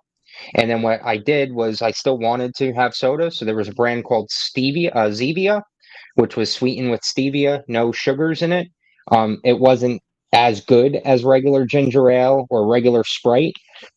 and then what I did was I still wanted to have soda, so there was a brand called Zevia, which was sweetened with stevia, no sugars in it. It wasn't as good as regular ginger ale or regular Sprite,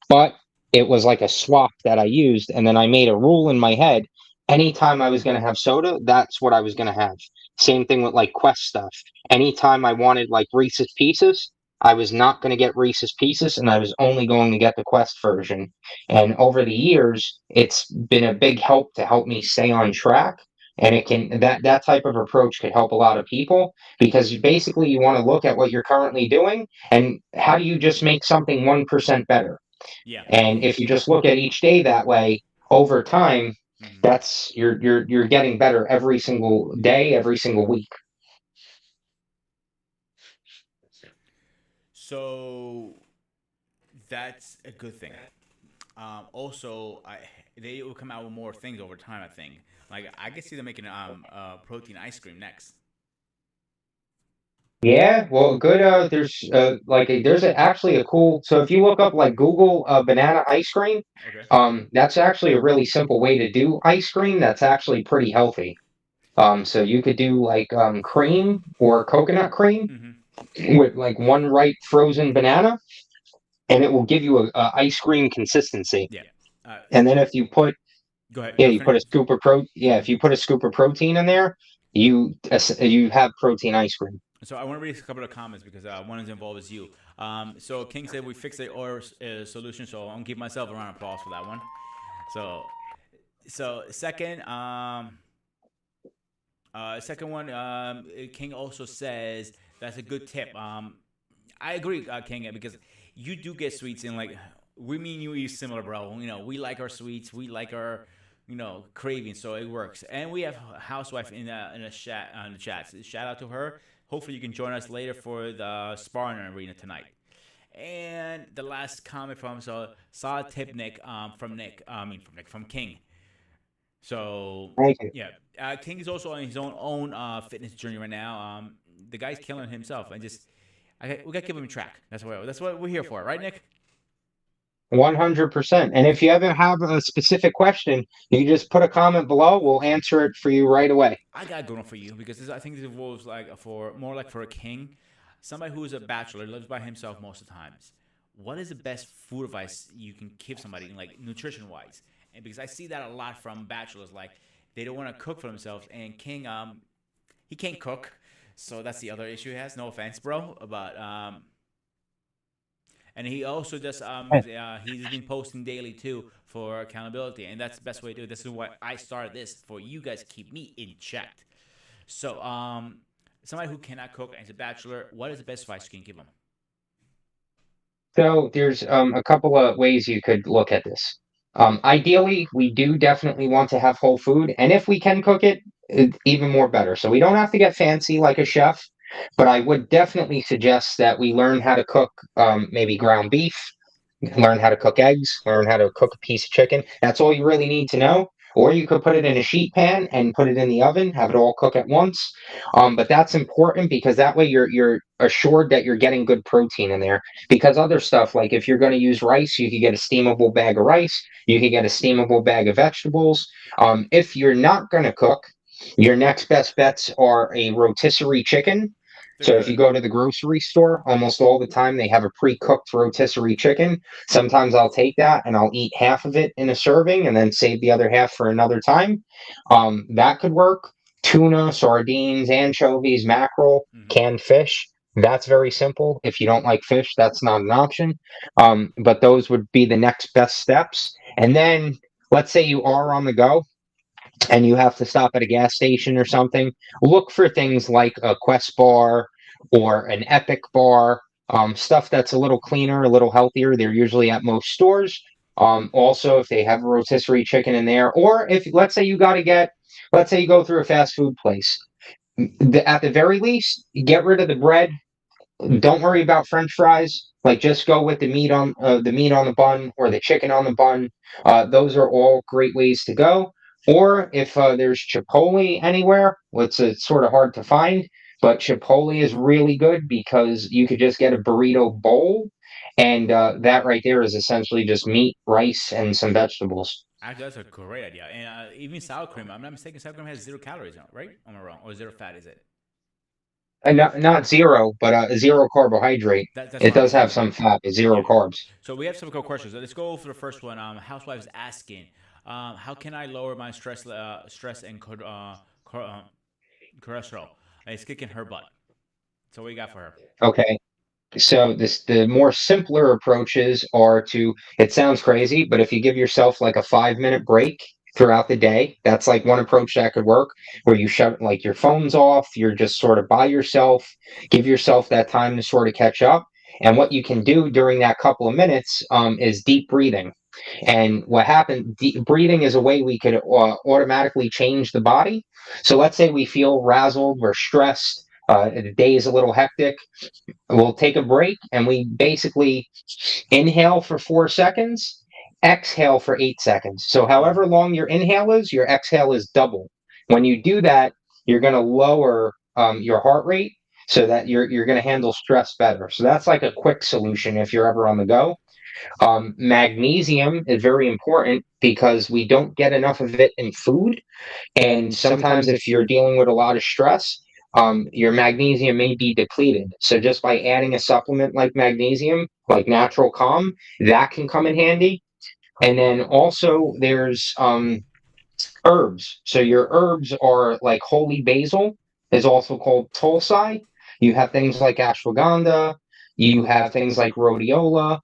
but it was like a swap that I used. And then I made a rule in my head. Anytime I was going to have soda, that's what I was going to have. Same thing with like Quest stuff. Anytime I wanted like Reese's Pieces, I was not going to get Reese's Pieces and I was only going to get the Quest version. And over the years, it's been a big help to help me stay on track, and it can that type of approach could help a lot of people because basically you want to look at what you're currently doing and how do you just make something 1% better. Yeah. And if you just look at each day that way over time, Hmm. that's you're getting better every single day, every single week. So that's a good thing. Also, they will come out with more things over time. I think. Like I can see them making protein ice cream next. Yeah, well, good. There's actually a cool. So if you look up like Google banana ice cream, Okay. that's actually a really simple way to do ice cream. That's actually pretty healthy. So you could do like cream or coconut cream Hmm. with like one ripe frozen banana, and it will give you a ice cream consistency. Yeah. Uh, And then if you put Go ahead. yeah, No, you finish. put a scoop of pro yeah, Hmm. if you put a scoop of protein in there, you have protein ice cream. So I want to read a couple of comments because one is involves you. So King said we fixed the order solution, so I'm gonna give myself a round of applause for that one. So second, second one, King also says that's a good tip. I agree, King, because you do get sweets in like we mean you eat similar, bro. You know, we like our sweets, we like our cravings, so it works. And we have a housewife in a chat on the chat. So shout out to her. Hopefully, you can join us later for the sparring arena tonight. And the last comment from solid tip Nick from Nick. I mean from King. So Thank you. yeah, King is also on his own fitness journey right now. The guy's killing himself, and just we gotta give him a track. That's what we're here for, right, Nick? 100%. And if you ever have a specific question, you can just put a comment below. We'll answer it for you right away. I got a good one for you because I think this involves like for more like for a king, somebody who is a bachelor lives by himself most of the times. What is the best food advice you can give somebody, like nutrition wise? And because I see that a lot from bachelors, like they don't want to cook for themselves, and King, he can't cook, so that's the other issue he has. No offense, bro, but and he also does he's been posting daily too for accountability, and that's the best way to do it. This is why I started this for you guys to keep me in check. So somebody who cannot cook and is a bachelor, what is the best advice you can give them? So there's a couple of ways you could look at this. Ideally, we do definitely want to have whole food, and if we can cook it, even more better. So we don't have to get fancy like a chef, but I would definitely suggest that we learn how to cook maybe ground beef, learn how to cook eggs, learn how to cook a piece of chicken. That's all you really need to know. Or you could put it in a sheet pan and put it in the oven, have it all cook at once. But that's important because that way you're assured that you're getting good protein in there. Because other stuff, like if you're going to use rice, you could get a steamable bag of rice, you could get a steamable bag of vegetables. If you're not going to cook, your next best bets are a rotisserie chicken. They're So if you good. go to the grocery store, almost all the time they have a pre-cooked rotisserie chicken. Sometimes I'll take that and I'll eat half of it in a serving and then save the other half for another time. That could work. Tuna, sardines, anchovies, mackerel, Hmm. canned fish. That's very simple. If you don't like fish, that's not an option. But those would be the next best steps. And then let's say you are on the go and you have to stop at a gas station or something, look for things like a Quest bar or an Epic bar, stuff that's a little cleaner, a little healthier. They're usually at most stores. Also, if they have a rotisserie chicken in there, or if let's say let's say you go through a fast food place, at the very least, get rid of the bread. Don't worry about French fries. Like just go with the meat on the bun or the chicken on the bun. Those are all great ways to go. Or if there's Chipotle anywhere, it's sort of hard to find, but Chipotle is really good because you could just get a burrito bowl, and that right there is essentially just meat, rice, and some vegetables. Actually, that's a great idea. And even sour cream, I'm not mistaken, sour cream has 0 calories, right? Am I wrong? Or 0 fat, is it? And not zero, but zero carbohydrate. That's It what I'm does saying. have some fat, but zero Yeah. carbs. So we have some quick questions. Let's go for the first one. Housewives asking, how can I lower my stress and cholesterol? It's kicking her butt. So what you got for her? Okay. So the more simpler approaches are to, it sounds crazy, but if you give yourself like a 5 minute break throughout the day, that's like one approach that could work, where you shut like your phone's off, you're just sort of by yourself, give yourself that time to sort of catch up. And what you can do during that couple of minutes is deep breathing. And what happened, deep breathing is a way we could automatically change the body. So let's say we feel razzled, we're stressed, the day is a little hectic. We'll take a break and we basically inhale for 4 seconds, exhale for 8 seconds. So, however long your inhale is, your exhale is double. When you do that, you're going to lower your heart rate so that you're going to handle stress better. So, that's like a quick solution if you're ever on the go. Magnesium is very important because we don't get enough of it in food. And sometimes, if you're dealing with a lot of stress, your magnesium may be depleted. So, just by adding a supplement like magnesium, like Natural Calm, that can come in handy. And then also, there's herbs. So, your herbs are like holy basil, is also called tulsi. You have things like ashwagandha, you have things like rhodiola.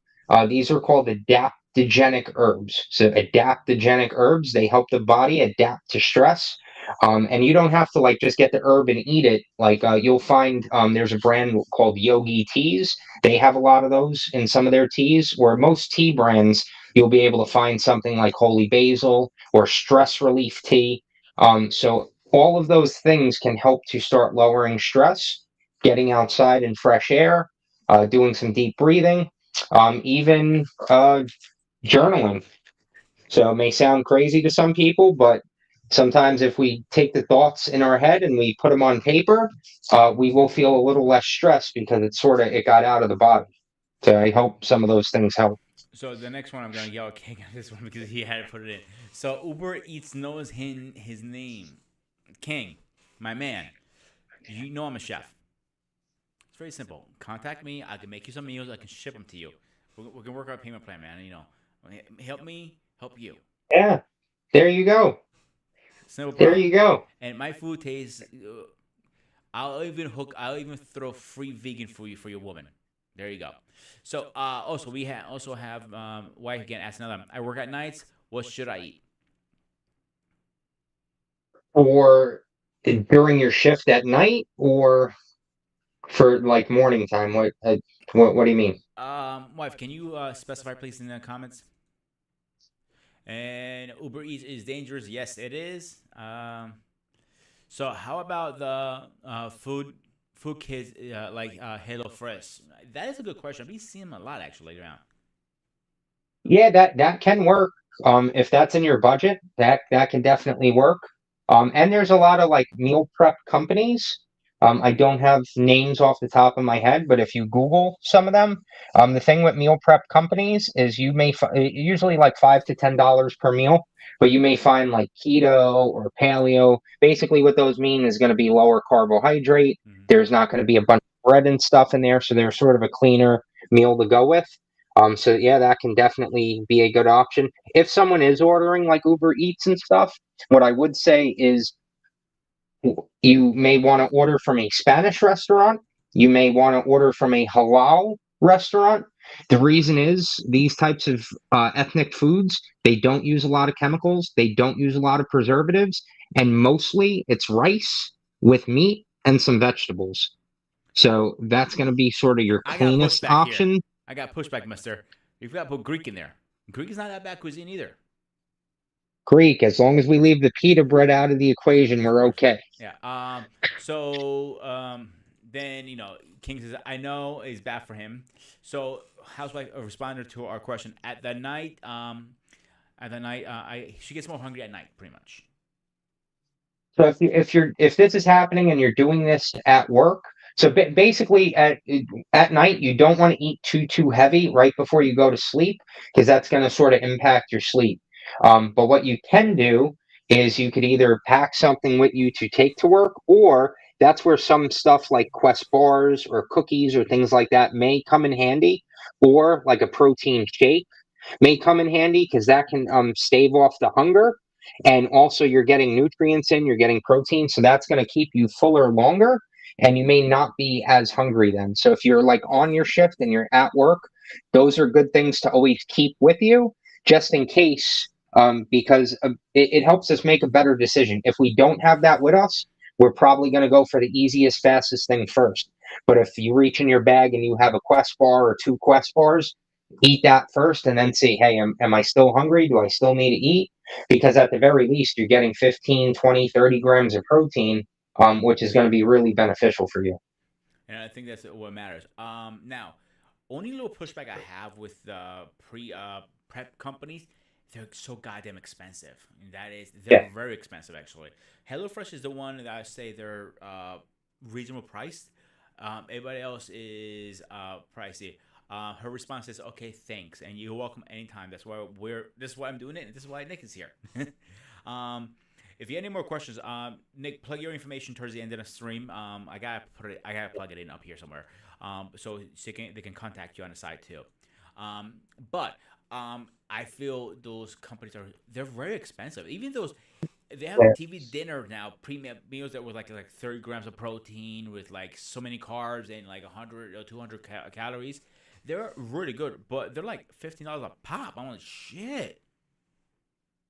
These are called adaptogenic herbs. So adaptogenic herbs, they help the body adapt to stress. And you don't have to like just get the herb and eat it. Like you'll find there's a brand called Yogi Teas. They have a lot of those in some of their teas. Where most tea brands, you'll be able to find something like holy basil or stress relief tea. So all of those things can help to start lowering stress, getting outside in fresh air, doing some deep breathing, even journaling. So it may sound crazy to some people, but sometimes if we take the thoughts in our head and we put them on paper, we will feel a little less stressed because it got out of the body. So I hope some of those things help. So the next one, I'm gonna yell at King on this one because he had to put it in. So Uber Eats knows his name, King, my man. You know I'm a chef. It's very simple. Contact me. I can make you some meals. I can ship them to you. We can work out a payment plan, man. You know, help me, help you. Yeah, there you go. Simple, There bro. you go. And my food tastes. I'll even hook. I'll even throw free vegan for you for your woman. There you go. So also also have wife again ask another. I work at nights. What should I eat? Or during your shift at night, or for like morning time. What do you mean? Wife, can you specify please in the comments? And Uber Eats is dangerous. Yes, it is. So how about the food kits like Hello Fresh? That is a good question. I've been seeing them a lot actually around. Yeah, that can work. If that's in your budget, that can definitely work. And there's a lot of like meal prep companies. I don't have names off the top of my head, but if you Google some of them, the thing with meal prep companies is you may usually like $5 to $10 per meal, but you may find like keto or paleo. Basically, what those mean is going to be lower carbohydrate. Mm-hmm. There's not going to be a bunch of bread and stuff in there, so they're sort of a cleaner meal to go with. So yeah, that can definitely be a good option. If someone is ordering like Uber Eats and stuff, what I would say is you may want to order from a Spanish restaurant. You may want to order from a halal restaurant. The reason is these types of ethnic foods, they don't use a lot of chemicals, they don't use a lot of preservatives, and mostly it's rice with meat and some vegetables. So that's going to be sort of your I got cleanest pushback here. option. I got pushback, Mister. You've got to put Greek in there. Greek is not that bad cuisine either. Greek, as long as we leave the pita bread out of the equation, Of we're course. okay. Yeah. So then King says I know is bad for him. So housewife responded to our question at the night. I she gets more hungry at night, pretty much. So if this is happening and you're doing this at work, so basically at night you don't want to eat too heavy right before you go to sleep because that's going to sort of impact your sleep. But what you can do is you could either pack something with you to take to work, or that's where some stuff like Quest bars or cookies or things like that may come in handy, or like a protein shake may come in handy because that can stave off the hunger, and also you're getting nutrients in, you're getting protein, so that's going to keep you fuller longer, and you may not be as hungry then. So if you're like on your shift and you're at work, those are good things to always keep with you just in case, because it helps us make a better decision. If we don't have that with us, we're probably going to go for the easiest, fastest thing first. But if you reach in your bag and you have a Quest bar or two Quest bars, eat that first and then see, hey, am I still hungry? Do I still need to eat? Because at the very least, you're getting 15, 20, 30 grams of protein, which is going to be really beneficial for you. And I think that's what matters. Now, only little pushback I have with the pre prep companies, they're so goddamn expensive. And that is, they're Yeah. very expensive actually. HelloFresh is the one that I say they're reasonable priced. Everybody else is pricey. Her response is, "Okay, thanks, and you're welcome anytime." That's why we're. This is why I'm doing it, and this is why Nick is here. um, if you have any more questions, Nick, plug your information towards the end of the stream. I gotta put it. I gotta plug it in up here somewhere. So they can contact you on the side too. Um, but I feel those companies they're very expensive. Even those they have Yeah. TV dinner now, premium meals that with like 30 grams of protein with like so many carbs and like 100 or 200 calories. They're really good, but they're like $15 a pop. I'm like, shit.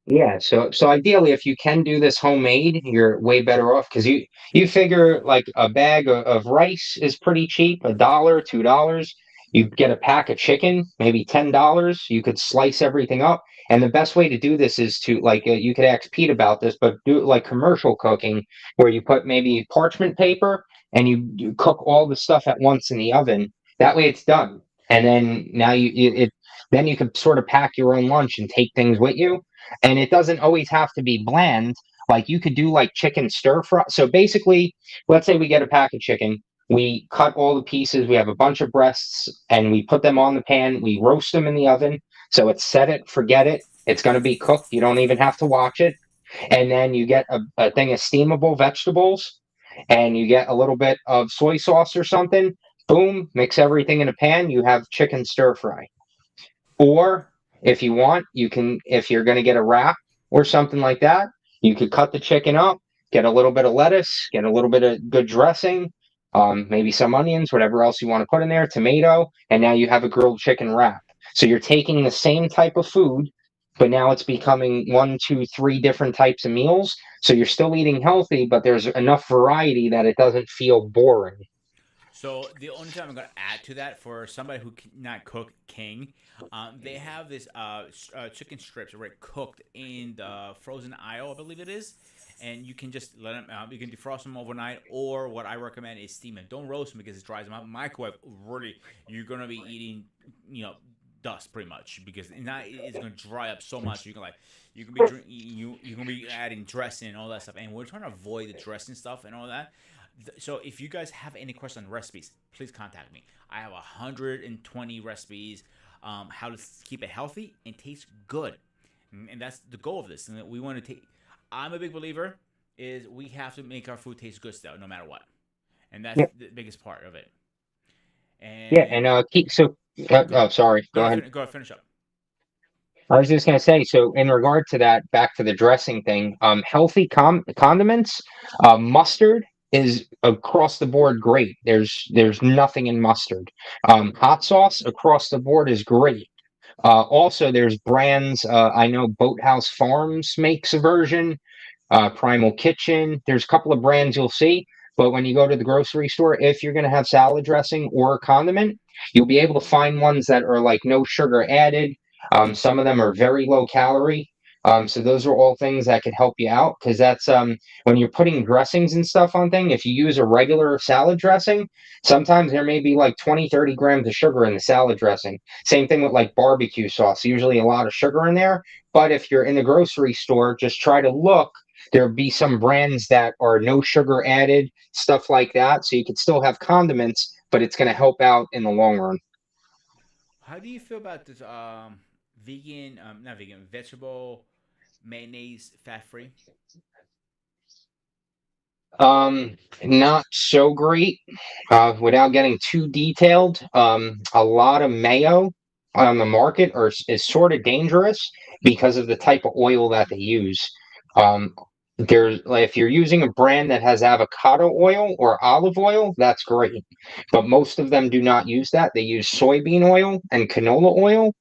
Yeah, so ideally, if you can do this homemade, you're way better off because you figure like a bag of rice is pretty cheap, $1, $2. You get a pack of chicken, maybe $10. You could slice everything up, and the best way to do this is to like you could ask Pete about this, but do it like commercial cooking, where you put maybe parchment paper and you cook all the stuff at once in the oven. That way, it's done, and then now then you can sort of pack your own lunch and take things with you, and it doesn't always have to be bland. Like you could do like chicken stir fry. So basically, let's say we get a pack of chicken, we cut all the pieces, we have a bunch of breasts, and we put them on the pan, we roast them in the oven. So it's set it, forget it. It's going to be cooked. You don't even have to watch it. And then you get a thing of steamable vegetables, and you get a little bit of soy sauce or something. Boom, mix everything in a pan. You have chicken stir fry. Or if you want, you can, if you're going to get a wrap or something like that, you could cut the chicken up, get a little bit of lettuce, get a little bit of good dressing, maybe some onions, whatever else you want to put in there, tomato, and now you have a grilled chicken wrap. So you're taking the same type of food, but now it's becoming one, two, three different types of meals. So you're still eating healthy, but there's enough variety that it doesn't feel boring. So the only time I'm gonna add to that for somebody who cannot cook king, they have this chicken strips already cooked in the frozen aisle, I believe it is, and you can just let them. You can defrost them overnight, or what I recommend is steam them. Don't roast them because it dries them out. Microwave, really, you're gonna be eating, you know, dust pretty much because now it's gonna dry up so much. You can like you can be you can be adding dressing and all that stuff, and we're trying to avoid the dressing stuff and all that. So if you guys have any questions on recipes, please contact me. I have 120 recipes, how to keep it healthy and taste good, and that's the goal of this. And we want to take. I'm a big believer is we have to make our food taste good still, no matter what, and that's Yeah, the biggest part of it. yeah, And and keep so. Oh, sorry. Go ahead. go ahead, finish up. I was just going to say, so in regard to that, back to the dressing thing, healthy condiments, mustard is across the board great. There's nothing in mustard. Hot sauce across the board is great. Also, there's brands. I know Boathouse Farms makes a version. Primal Kitchen. There's a couple of brands you'll see, but when you go to the grocery store, if you're going to have salad dressing or a condiment, you'll be able to find ones that are like no sugar added. Some of them are very low calorie. So those are all things that could help you out because that's when you're putting dressings and stuff on thing, if you use a regular salad dressing, sometimes there may be like 20, 30 grams of sugar in the salad dressing. Same thing with like barbecue sauce, usually a lot of sugar in there. But if you're in the grocery store, just try to look There'll be some brands that are no sugar added, stuff like that. So you could still have condiments, but it's going to help out in the long run. How do you feel about this vegan, not vegan, vegetable mayonnaise, fat free? Not so great. Without getting too detailed, a lot of mayo on the market is sort of dangerous because of the type of oil that they use. Um, there's like if you're using a brand that has avocado oil or olive oil, that's great. But most of them do not use that. They use soybean oil and canola oil.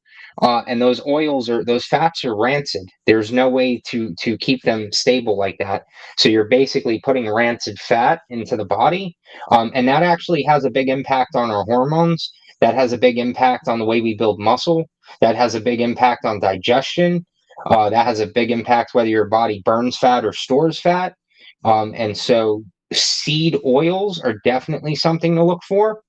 And those fats are rancid. There's no way to keep them stable like that. So you're basically putting rancid fat into the body, and that actually has a big impact on our hormones. That has a big impact on the way we build muscle. That has a big impact on digestion. That has a big impact whether your body burns fat or stores fat. And so seed oils are definitely something to look for.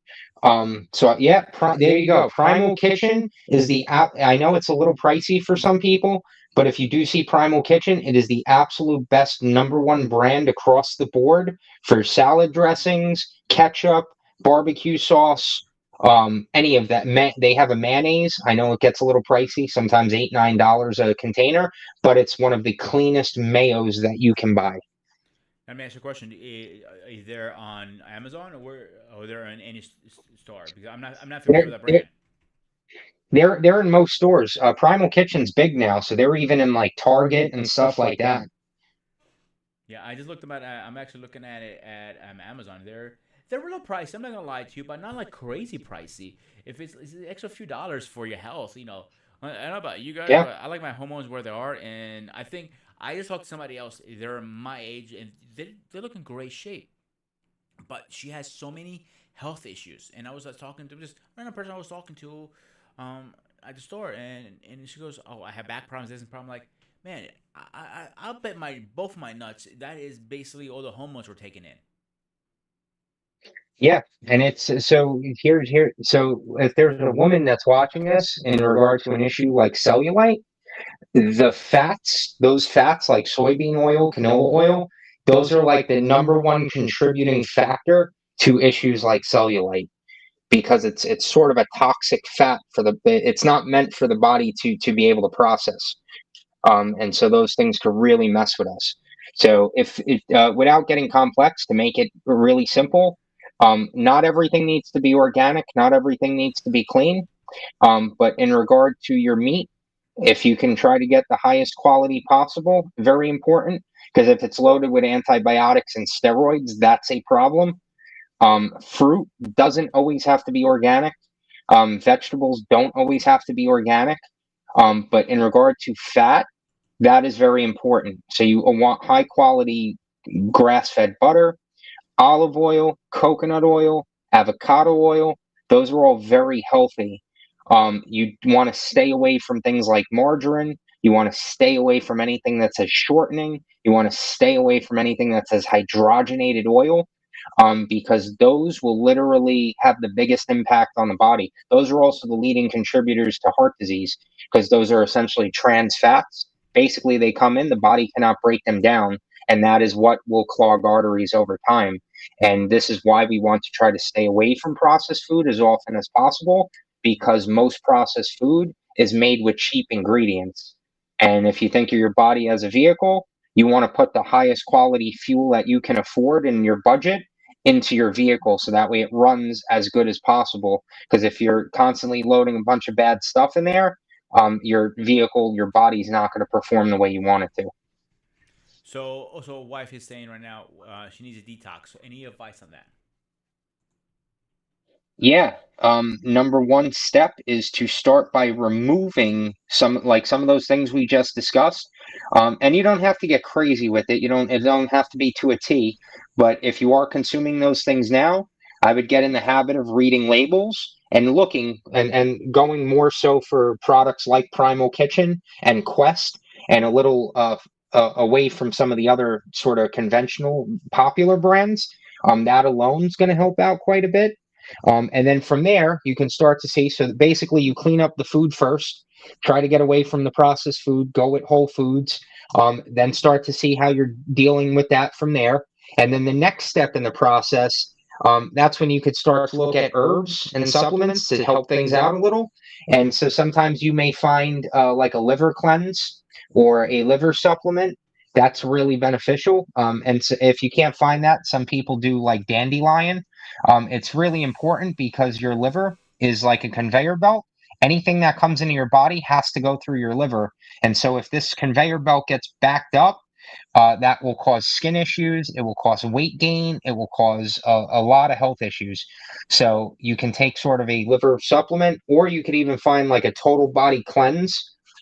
So yeah, there you go. Primal Kitchen is the app. I know it's a little pricey for some people, but if you do see Primal Kitchen, it is the absolute best #1 brand across the board for salad dressings, ketchup, barbecue sauce, any of that. They have a mayonnaise. I know it gets a little pricey, sometimes $8, $9 a container, but it's one of the cleanest mayos that you can buy. Let me ask you a question: Is there on Amazon or they're in any store? Because I'm not familiar with They're, that they're, brand. they're in most stores. Primal Kitchen's big now, so they're even in like Target and stuff like that. Yeah, I just looked them at. I'm actually looking at it at Amazon. They're real pricey. I'm not gonna lie to you, but not like crazy pricey. If it's an extra few dollars for your health, I don't know about you guys, Yeah. but I like my hormones where they are, and I think I just talked to somebody else. They're my age, and they look in great shape, but she has so many health issues. And I was talking to this random person I was talking to at the store, and she goes, "Oh, I have back problems, this and problem." Like, man, I'll bet my both of my nuts that is basically all the hormones we're taking in. Yeah, and it's so here. So if there's a woman that's watching this in regard to an issue like cellulite, the fats, those fats like soybean oil, canola oil, those are like the #1 contributing factor to issues like cellulite because it's sort of a toxic fat for it's not meant for the body to be able to process. And so those things could really mess with us. So without getting complex, to make it really simple, not everything needs to be organic, not everything needs to be clean. But in regard to your meat, if you can try to get the highest quality possible, very important, because if it's loaded with antibiotics and steroids, that's a problem. Fruit doesn't always have to be organic. Vegetables don't always have to be organic. But in regard to fat, that is very important. So you want high quality grass fed butter, olive oil, coconut oil, avocado oil. Those are all very healthy. You want to stay away from things like margarine. You want to stay away from anything that says shortening. You want to stay away from anything that says hydrogenated oil, because those will literally have the biggest impact on the body. Those are also the leading contributors to heart disease because those are essentially trans fats. Basically, they come in, the body cannot break them down, and that is what will clog arteries over time. And this is why we want to try to stay away from processed food as often as possible because most processed food is made with cheap ingredients. And if you think of your body as a vehicle, you want to put the highest quality fuel that you can afford in your budget into your vehicle so that way it runs as good as possible. Because if you're constantly loading a bunch of bad stuff in there, your vehicle, your body's not going to perform the way you want it to. So, also, wife is saying right now she needs a detox. So, any advice on that? Yeah. #1 step is to start by removing some of those things we just discussed. And you don't have to get crazy with it. It don't have to be to a T. But if you are consuming those things now, I would get in the habit of reading labels and looking and going more so for products like Primal Kitchen and Quest and a little away from some of the other sort of conventional popular brands. That alone is going to help out quite a bit. And then from there, you can start to see. So basically, you clean up the food first, try to get away from the processed food, go with whole foods, then start to see how you're dealing with that from there. And then the next step in the process, that's when you could start to look at herbs and supplements to help things out a little. And so sometimes you may find like a liver cleanse or a liver supplement that's really beneficial. And so if you can't find that, some people do like dandelion. It's really important because your liver is like a conveyor belt. Anything that comes into your body has to go through your liver. And so if this conveyor belt gets backed up, that will cause skin issues. It will cause weight gain. It will cause a lot of health issues. So you can take sort of a liver supplement, or you could even find like a total body cleanse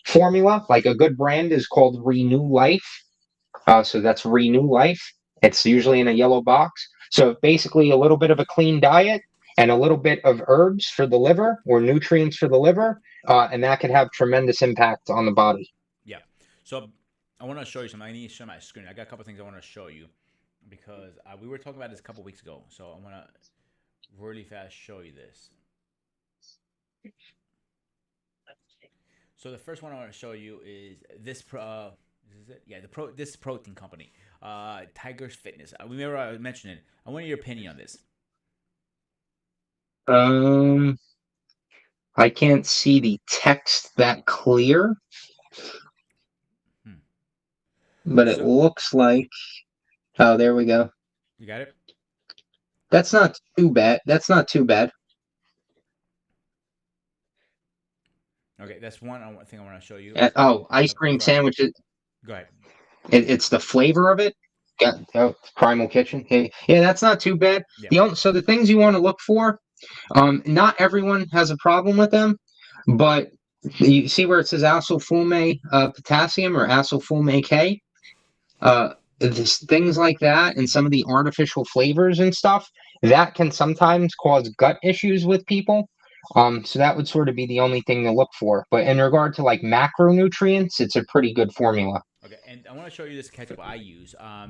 formula. Like a good brand is called Renew Life. So that's Renew Life. It's usually in a yellow box. So basically, a little bit of a clean diet and a little bit of herbs for the liver or nutrients for the liver, and that could have tremendous impact on the body. Yeah. So I want to show you something. I need to share my screen. I got a couple things I want to show you because we were talking about this a couple weeks ago. So I want to really fast show you this. So the first one I want to show you is this. This is it. Yeah, this protein company, Tigers Fitness. Remember I mentioned it. I want your opinion on this. Um, I can't see the text that clear, Hmm. but it So looks like. Oh, there we go. you got it. That's not too bad. That's not too bad. Okay, that's one thing I want to show you. Oh, ice cream Go ahead. sandwiches. Go ahead. It's the flavor of it. Yeah, oh, Primal Kitchen. Yeah, that's not too bad. Yeah. So the things you want to look for, not everyone has a problem with them, but you see where it says acylfulme potassium or acylfulme K. Things like that and some of the artificial flavors and stuff that can sometimes cause gut issues with people. So that would sort of be the only thing to look for. But in regard to like macronutrients, it's a pretty good formula. Okay, and I want to show you this ketchup I use. I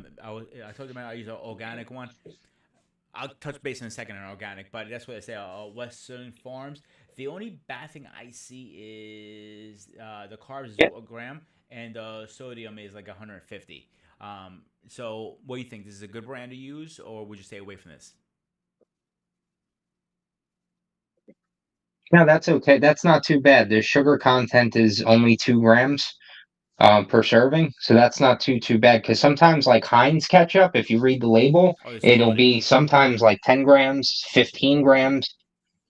told you about I use an organic one. I'll touch base in a second on organic, but that's what I say. Western Farms. The only bad thing I see is the carbs is Yeah. a gram and the sodium is like 150. So what do you think? This is a good brand to use, or would you stay away from this? No, that's okay. That's not too bad. The sugar content is only 2 grams per serving, so that's not too bad. Because sometimes, like Heinz ketchup, if you read the label, Oh, it's it'll loaded. be sometimes like 10 grams, 15 grams.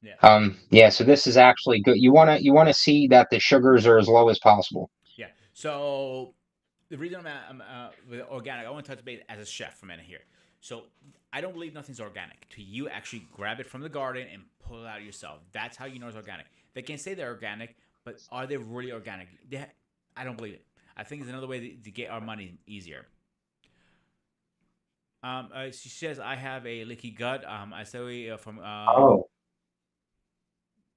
Yeah. Yeah. So this is actually good. You wanna see that the sugars are as low as possible. Yeah. So the reason I'm with organic, I want to touch base as a chef for a minute here. So I don't believe nothing's organic. To you actually grab it from the garden and pull it out yourself. That's how you know it's organic. They can say they're organic, but are they really organic? I don't believe it. I think it's another way to get our money easier. She says I have a leaky gut. I say from Oh,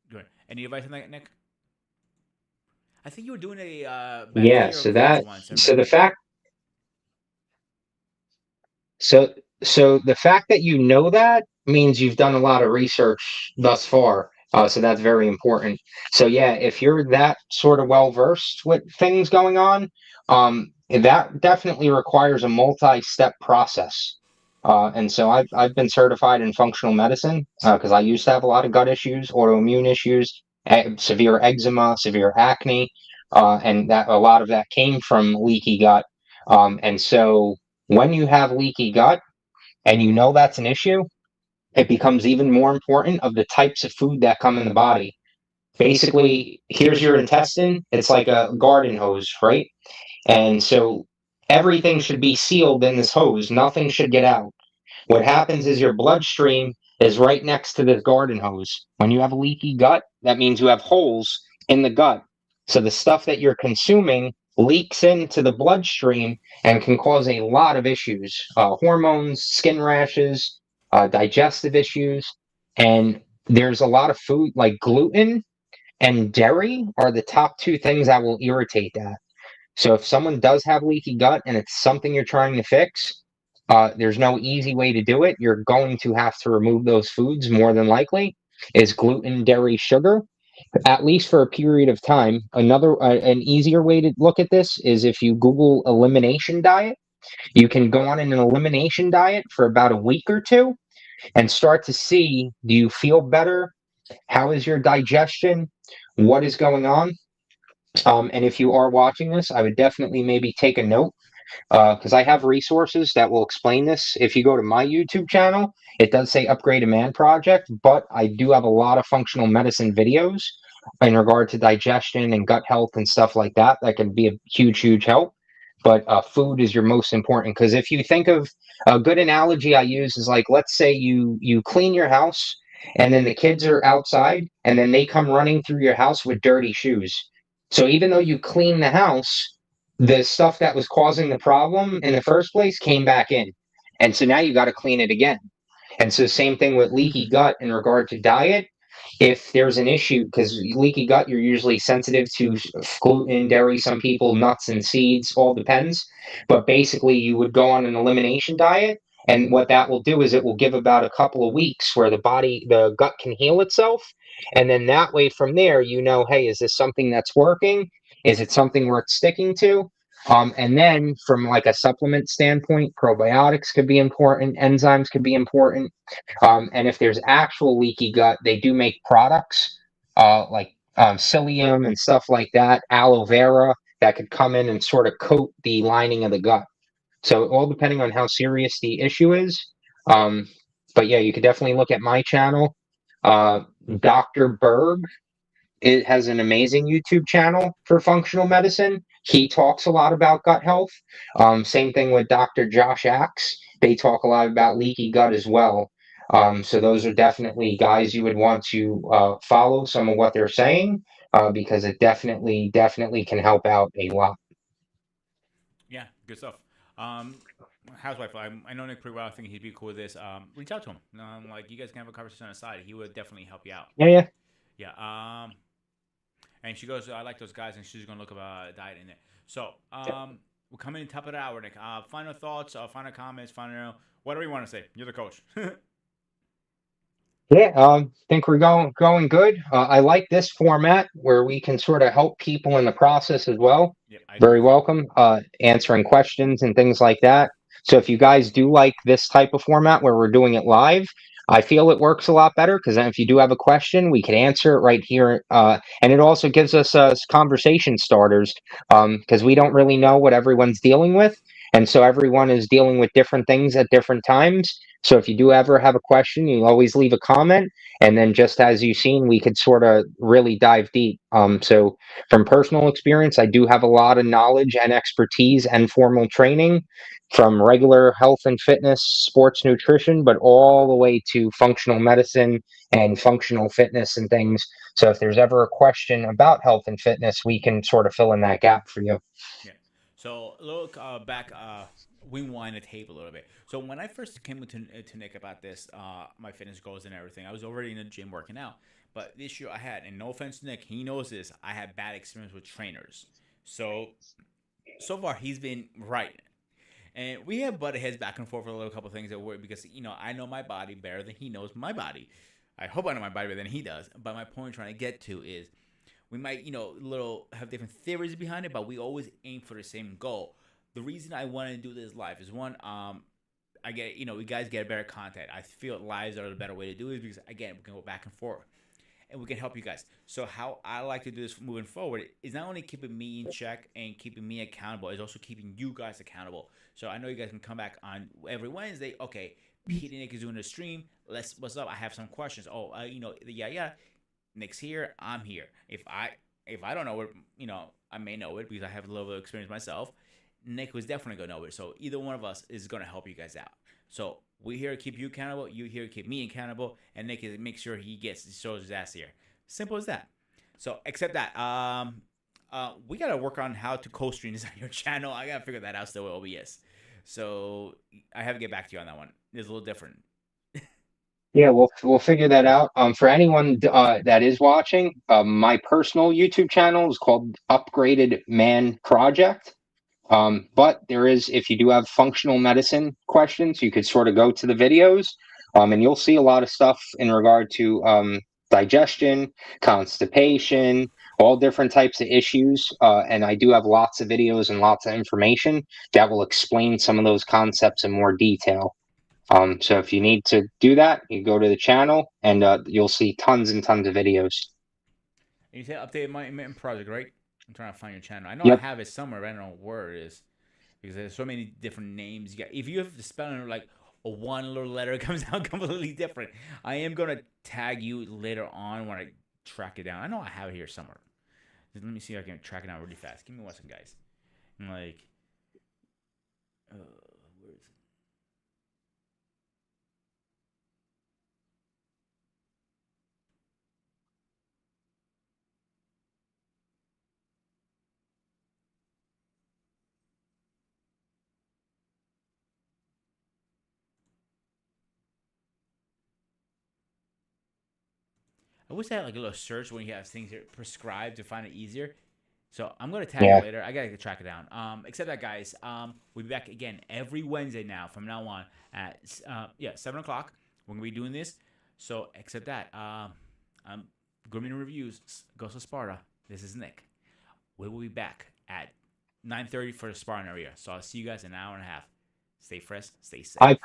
good. Any advice on that, Nick? I think you were doing a yeah. bacteria cleanse once. I So the remember. fact So, so the fact that you know that means you've done a lot of research thus far. So that's very important. So yeah, if you're that sort of well versed with things going on, that definitely requires a multi-step process. And so I've been certified in functional medicine because I used to have a lot of gut issues, autoimmune issues, severe eczema, severe acne, and that a lot of that came from leaky gut. And so when you have leaky gut and you know that's an issue, it becomes even more important of the types of food that come in the body. Basically, here's your intestine. It's like a garden hose, right? And so everything should be sealed in this hose. Nothing should get out. What happens is your bloodstream is right next to this garden hose. When you have a leaky gut, that means you have holes in the gut. So the stuff that you're consuming leaks into the bloodstream and can cause a lot of issues, hormones, skin rashes, digestive issues. And there's a lot of food like gluten and dairy are the top two things that will irritate that. So if someone does have leaky gut and it's something you're trying to fix, There's no easy way to do it. You're going to have to remove those foods more than likely. Is gluten, dairy, sugar, at least for a period of time. An easier way to look at this is if you Google elimination diet. You can go on an elimination diet for about a week or two and start to see, do you feel better? How is your digestion? What is going on? And if you are watching this, I would definitely maybe take a note because I have resources that will explain this. If you go to my YouTube channel, it does say Upgrade a Man Project, but I do have a lot of functional medicine videos in regard to digestion and gut health and stuff like that. That can be a huge, huge help. But food is your most important because if you think of a good analogy I use is like, let's say you clean your house and then the kids are outside and then they come running through your house with dirty shoes. So even though you clean the house, the stuff that was causing the problem in the first place came back in. And so now you got to clean it again. And so same thing with leaky gut in regard to diet. If there's an issue, because leaky gut, you're usually sensitive to gluten, dairy, some people, nuts and seeds, all depends. But basically, you would go on an elimination diet. And what that will do is it will give about a couple of weeks where the gut can heal itself. And then that way from there, you know, hey, is this something that's working? Is it something worth sticking to? And then from like a supplement standpoint, probiotics could be important, enzymes could be important. And if there's actual leaky gut, they do make products like psyllium and stuff like that, aloe vera that could come in and sort of coat the lining of the gut. So all depending on how serious the issue is. Um, but yeah, you could definitely look at my channel. Dr. Berg, it has an amazing YouTube channel for functional medicine. He talks a lot about gut health. Same thing with Dr. Josh Axe. They talk a lot about leaky gut as well. So those are definitely guys you would want to follow some of what they're saying because it definitely, definitely can help out a lot. Yeah, good stuff. Um, Housewife, I know Nick pretty well. I think he'd be cool with this. Reach out to him. Like you guys can have a conversation on the side. He would definitely help you out. Yeah, yeah. Yeah. And she goes, I like those guys, and she's gonna look up a diet in it. So, we're coming in top of the hour, Nick. Final thoughts, final comments, final whatever you want to say. You're the coach. Yeah, think we're going good. I like this format where we can sort of help people in the process as well. Yep, I agree Very with you. welcome. Answering questions and things like that. So if you guys do like this type of format where we're doing it live, I feel it works a lot better because then if you do have a question, we can answer it right here. And it also gives us conversation starters because we don't really know what everyone's dealing with. And so everyone is dealing with different things at different times. So if you do ever have a question, you always leave a comment. And then just as you've seen, we could sort of really dive deep. So from personal experience, I do have a lot of knowledge and expertise and formal training from regular health and fitness, sports nutrition, but all the way to functional medicine and functional fitness and things. So if there's ever a question about health and fitness, we can sort of fill in that gap for you. Yeah. So look back. We wind the tape a little bit. So when I first came to Nick about this, my fitness goals and everything, I was already in the gym working out. But the issue I had, and no offense to Nick, he knows this. I had bad experience with trainers. So far he's been right, and we have butted heads back and forth for a little couple of things that work because I know my body better than he knows my body. I hope I know my body better than he does. But my point I'm trying to get to is we might little have different theories behind it, but we always aim for the same goal. The reason I want to do this live is one, I get we guys get better content. I feel lives are the better way to do it because again we can go back and forth and we can help you guys. So how I like to do this moving forward is not only keeping me in check and keeping me accountable, it's also keeping you guys accountable. So I know you guys can come back on every Wednesday. Okay, Pete and Nick is doing a stream. What's up? I have some questions. Oh, yeah. Nick's here. I'm here. If I don't know it, I may know it because I have a little bit of experience myself. Nick was definitely gonna know it. So either one of us is gonna help you guys out. So we here to keep you accountable. You here to keep me accountable, and Nick is make sure he shows his ass here. Simple as that. So except that, we gotta work on how to co-stream this on your channel. I gotta figure that out still with OBS. So I have to get back to you on that one. It's a little different. Yeah, we'll figure that out. For anyone that is watching, my personal YouTube channel is called Upgraded Man Project. But there is, if you do have functional medicine questions, you could sort of go to the videos, and you'll see a lot of stuff in regard to digestion, constipation, all different types of issues. And I do have lots of videos and lots of information that will explain some of those concepts in more detail. So if you need to do that, you go to the channel and you'll see tons and tons of videos. And you say update my intermittent project, right? I'm trying to find your channel. I know I Yep. have it somewhere, but I don't know where it is because there's so many different names. You got if you have to spell it like a one little letter, it comes out completely different. I am gonna tag you later on when I track it down. I know I have it here somewhere. Let me see if I can track it down really fast. Give me 1 second, guys. I'm like, where is it? I wish I had like a little search when you have things here prescribed to find it easier. So I'm gonna tag it Yeah. later. I gotta track it down. Except that, guys, we'll be back again every Wednesday now from now on at 7 o'clock. We're gonna be doing this. So except that, I'm Grooming Reviews, Ghost of Sparta. This is Nick. We will be back at 9:30 for the Spartan area. So I'll see you guys in an hour and a half. Stay fresh, stay safe.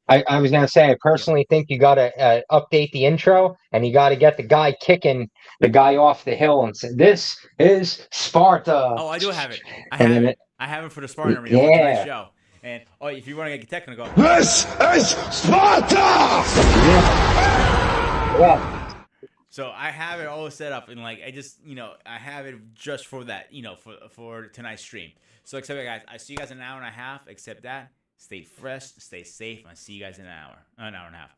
I was gonna say, I Yep. personally think you gotta update the intro, and you gotta get the guy kicking the guy off the hill and say, "This is Sparta," Oh, I do have it. I and have then it. I have it for the Spartan arena for tonight's yeah, show. And if you want to get technical, This is Sparta! yeah. so I have it all set up and like I just I have it just for that for tonight's stream. So except that, guys, I see you guys in an hour and a half. Except that, stay fresh, stay safe, and I see you guys in an hour and a half.